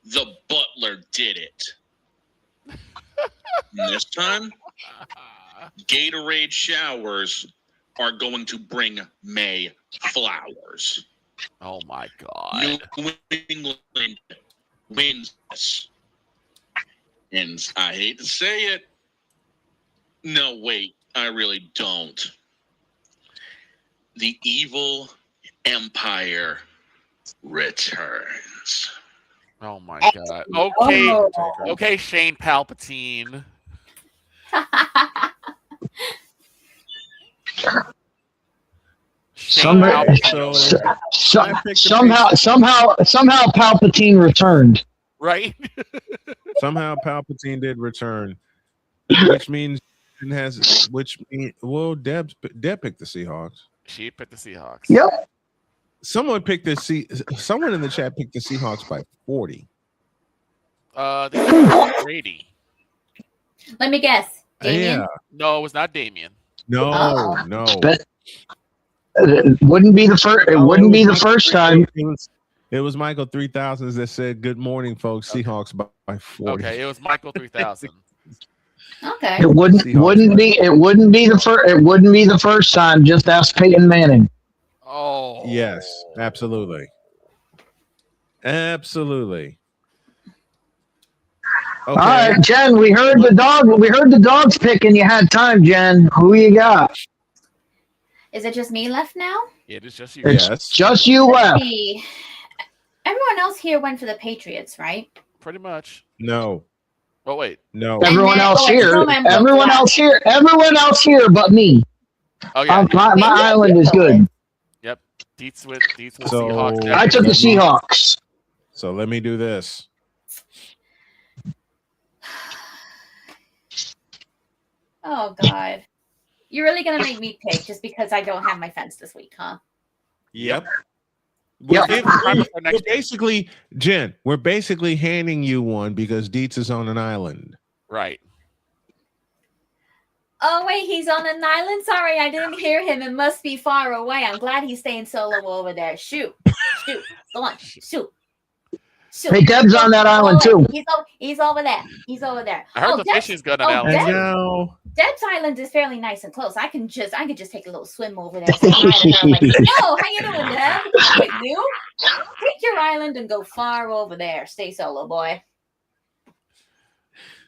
the Butler did it. And this time, Gatorade showers are going to bring May flowers. Oh my God. New England wins this. And I hate to say it. No, wait, I really don't. The evil empire returns. Oh my God. Okay. Okay, Shane Palpatine. Somehow Palpatine returned. Right? Somehow Palpatine did return, Deb picked the Seahawks. She picked the Seahawks. Yep. Someone in the chat picked the Seahawks by 40. Brady. Let me guess. Damien? Yeah. No, it was not Damien. No. Wouldn't be the first. It wouldn't be the first time. It was Michael 3000s that said, "Good morning, folks. Seahawks by 40." Okay, it was Michael 3000. Okay. It wouldn't be the first time. Just ask Peyton Manning. Oh. Yes, absolutely. Okay. All right, Jen. We heard the dogs pick, and you had time, Jen. Who you got? Is it just me left now? Yeah, it is just you. It's just you left. See. Everyone else here went for the Patriots, right? Pretty much. No. Oh wait. No. Everyone else here, but me. Oh yeah. My island is good. Yep. Deets with So- Seahawks. I took the Seahawks. So let me do this. Oh God. You're really gonna make me pick just because I don't have my fence this week, huh? Yep. Yep. We're basically, Jen, we're basically handing you one because Dietz is on an island. Right. Oh wait, he's on an island? Sorry, I didn't hear him. It must be far away. I'm glad he's staying solo over there. Shoot. Go on. Shoot. Hey, Deb's on that island too. He's over there. He's over there. I heard the fishing's good on that island. Deb's island is fairly nice and close. I could just take a little swim over there. Say hi to her, like, yo, how you doing, Deb? Like, you take your island and go far over there. Stay solo, boy.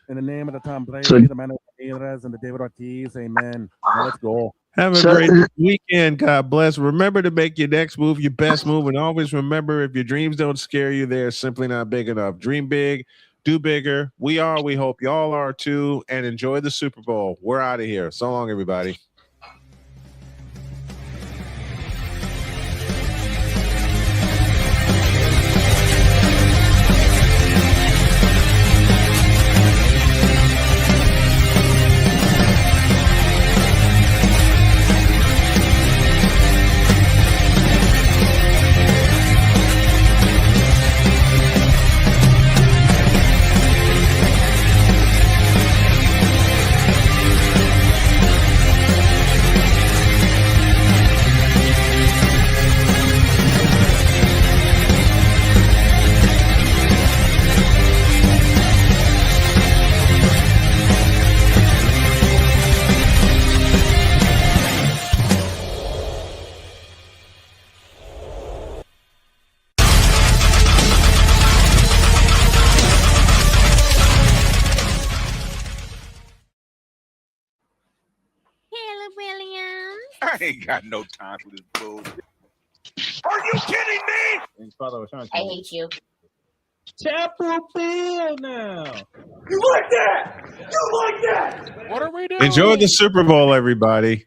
In the name of the Tom Brady, the man of the Raiders, and the David Ortiz, amen. Now let's go. Have a great weekend. God bless. Remember to make your next move your best move. And always remember, if your dreams don't scare you, they're simply not big enough. Dream big, do bigger. We hope y'all are too. And enjoy the Super Bowl. We're out of here. So long, everybody. I ain't got no time for this bullshit. Are you kidding me? I hate you. Chapel Bill now. You like that? You like that? What are we doing? Enjoy the Super Bowl, everybody.